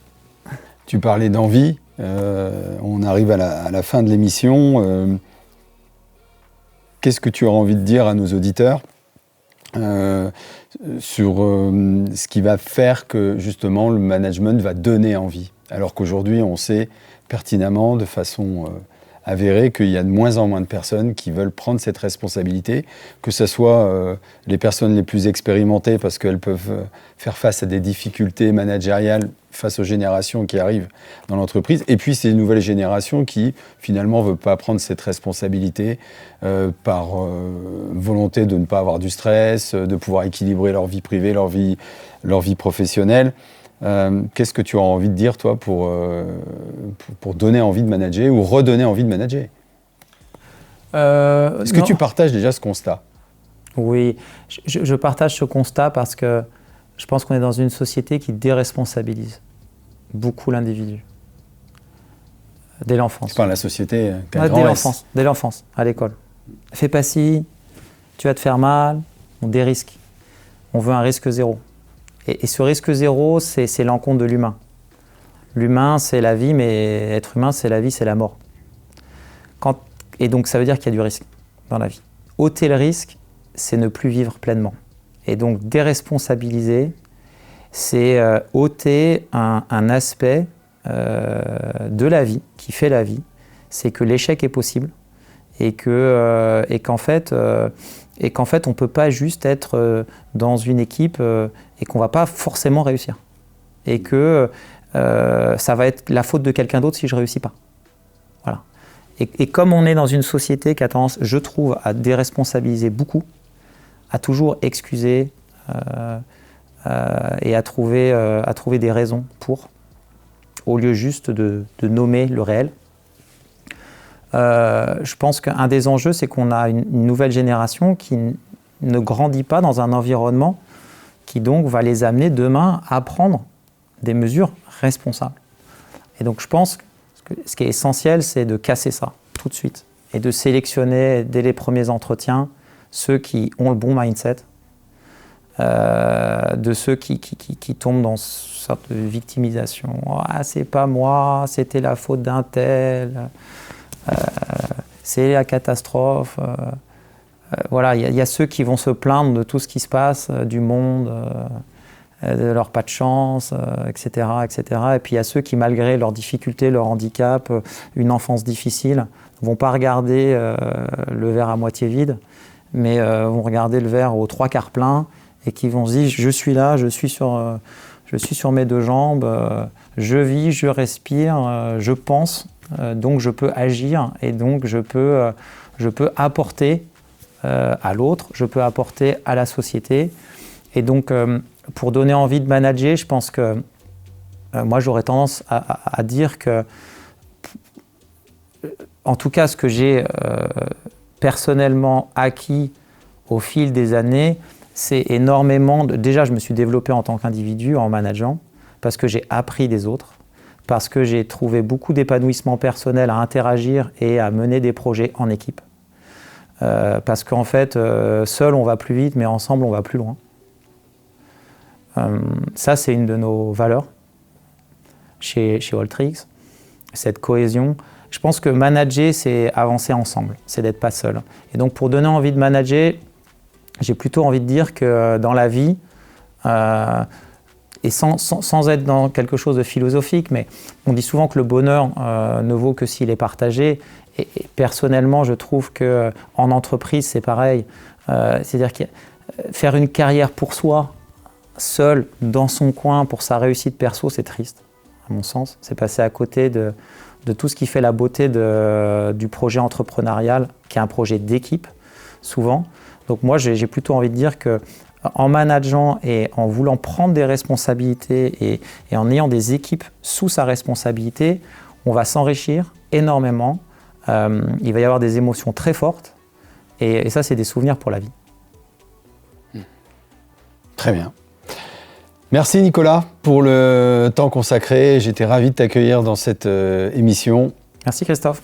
Tu parlais d'envie. On arrive à la fin de l'émission. Qu'est-ce que tu auras envie de dire à nos auditeurs sur ce qui va faire que justement le management va donner envie, alors qu'aujourd'hui on sait pertinemment de façon avérée qu'il y a de moins en moins de personnes qui veulent prendre cette responsabilité, que ce soit les personnes les plus expérimentées parce qu'elles peuvent faire face à des difficultés managériales face aux générations qui arrivent dans l'entreprise, et puis ces nouvelles générations qui finalement ne veulent pas prendre cette responsabilité par volonté de ne pas avoir du stress, de pouvoir équilibrer leur vie privée, leur vie professionnelle. Qu'est-ce que tu auras envie de dire, toi, pour donner envie de manager ou redonner envie de manager? Est-ce que tu partages déjà ce constat? Oui, je partage ce constat parce que je pense qu'on est dans une société qui déresponsabilise beaucoup l'individu. Dès l'enfance. C'est pas la société dès l'enfance, à l'école. Fais pas ci, tu vas te faire mal, on dérisque. On veut un risque zéro. Et ce risque zéro, c'est l'encontre de l'humain. L'humain, c'est la vie, mais être humain, c'est la vie, c'est la mort. Et donc, ça veut dire qu'il y a du risque dans la vie. Ôter le risque, c'est ne plus vivre pleinement. Et donc, déresponsabiliser, c'est ôter un aspect de la vie, qui fait la vie. C'est que l'échec est possible et qu'en fait, on ne peut pas juste être dans une équipe et qu'on ne va pas forcément réussir. Et que ça va être la faute de quelqu'un d'autre si je ne réussis pas. Voilà. Et comme on est dans une société qui a tendance, je trouve, à déresponsabiliser beaucoup, à toujours excuser et à trouver des raisons pour, au lieu juste de nommer le réel. Je pense qu'un des enjeux, c'est qu'on a une nouvelle génération qui ne grandit pas dans un environnement qui donc va les amener demain à prendre des mesures responsables. Et donc je pense que ce qui est essentiel, c'est de casser ça tout de suite et de sélectionner dès les premiers entretiens ceux qui ont le bon mindset, de ceux qui tombent dans une sorte de victimisation. « Ah, c'est pas moi, c'était la faute d'un tel, c'est la catastrophe. » Voilà, il y a ceux qui vont se plaindre de tout ce qui se passe, du monde, de leur pas de chance, etc., etc. Et puis il y a ceux qui, malgré leurs difficultés, leur handicap, une enfance difficile, ne vont pas regarder le verre à moitié vide, mais vont regarder le verre aux 3/4 plein et qui vont se dire je suis là, je suis sur mes 2 jambes, je vis, je respire, je pense, donc je peux agir et donc je peux apporter à l'autre, je peux apporter à la société. Et donc, pour donner envie de manager, je pense que moi, j'aurais tendance à dire que, en tout cas, ce que j'ai personnellement acquis au fil des années, c'est énormément déjà, je me suis développé en tant qu'individu en manageant, parce que j'ai appris des autres, parce que j'ai trouvé beaucoup d'épanouissement personnel à interagir et à mener des projets en équipe. Parce qu'en fait, seul on va plus vite, mais ensemble on va plus loin. Ça, c'est une de nos valeurs chez Alteryx, cette cohésion. Je pense que manager, c'est avancer ensemble, c'est d'être pas seul. Et donc, pour donner envie de manager, j'ai plutôt envie de dire que dans la vie, et sans être dans quelque chose de philosophique, mais on dit souvent que le bonheur ne vaut que s'il est partagé. Et personnellement, je trouve qu'en entreprise, c'est pareil. C'est-à-dire que faire une carrière pour soi, seul, dans son coin, pour sa réussite perso, c'est triste, à mon sens. C'est passer à côté de tout ce qui fait la beauté du projet entrepreneurial, qui est un projet d'équipe, souvent. Donc moi, j'ai plutôt envie de dire qu'en manageant et en voulant prendre des responsabilités et en ayant des équipes sous sa responsabilité, on va s'enrichir énormément. Il va y avoir des émotions très fortes et ça, c'est des souvenirs pour la vie. Très bien. Merci Nicolas pour le temps consacré. J'étais ravi de t'accueillir dans cette émission. Merci Christophe.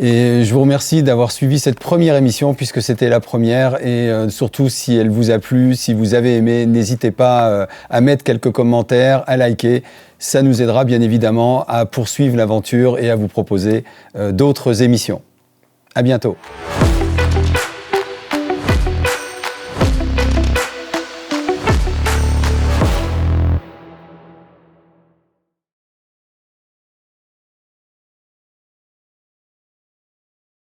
Et je vous remercie d'avoir suivi cette première émission puisque c'était la première et surtout si elle vous a plu, si vous avez aimé, n'hésitez pas à mettre quelques commentaires, à liker. Ça nous aidera bien évidemment à poursuivre l'aventure et à vous proposer d'autres émissions. À bientôt.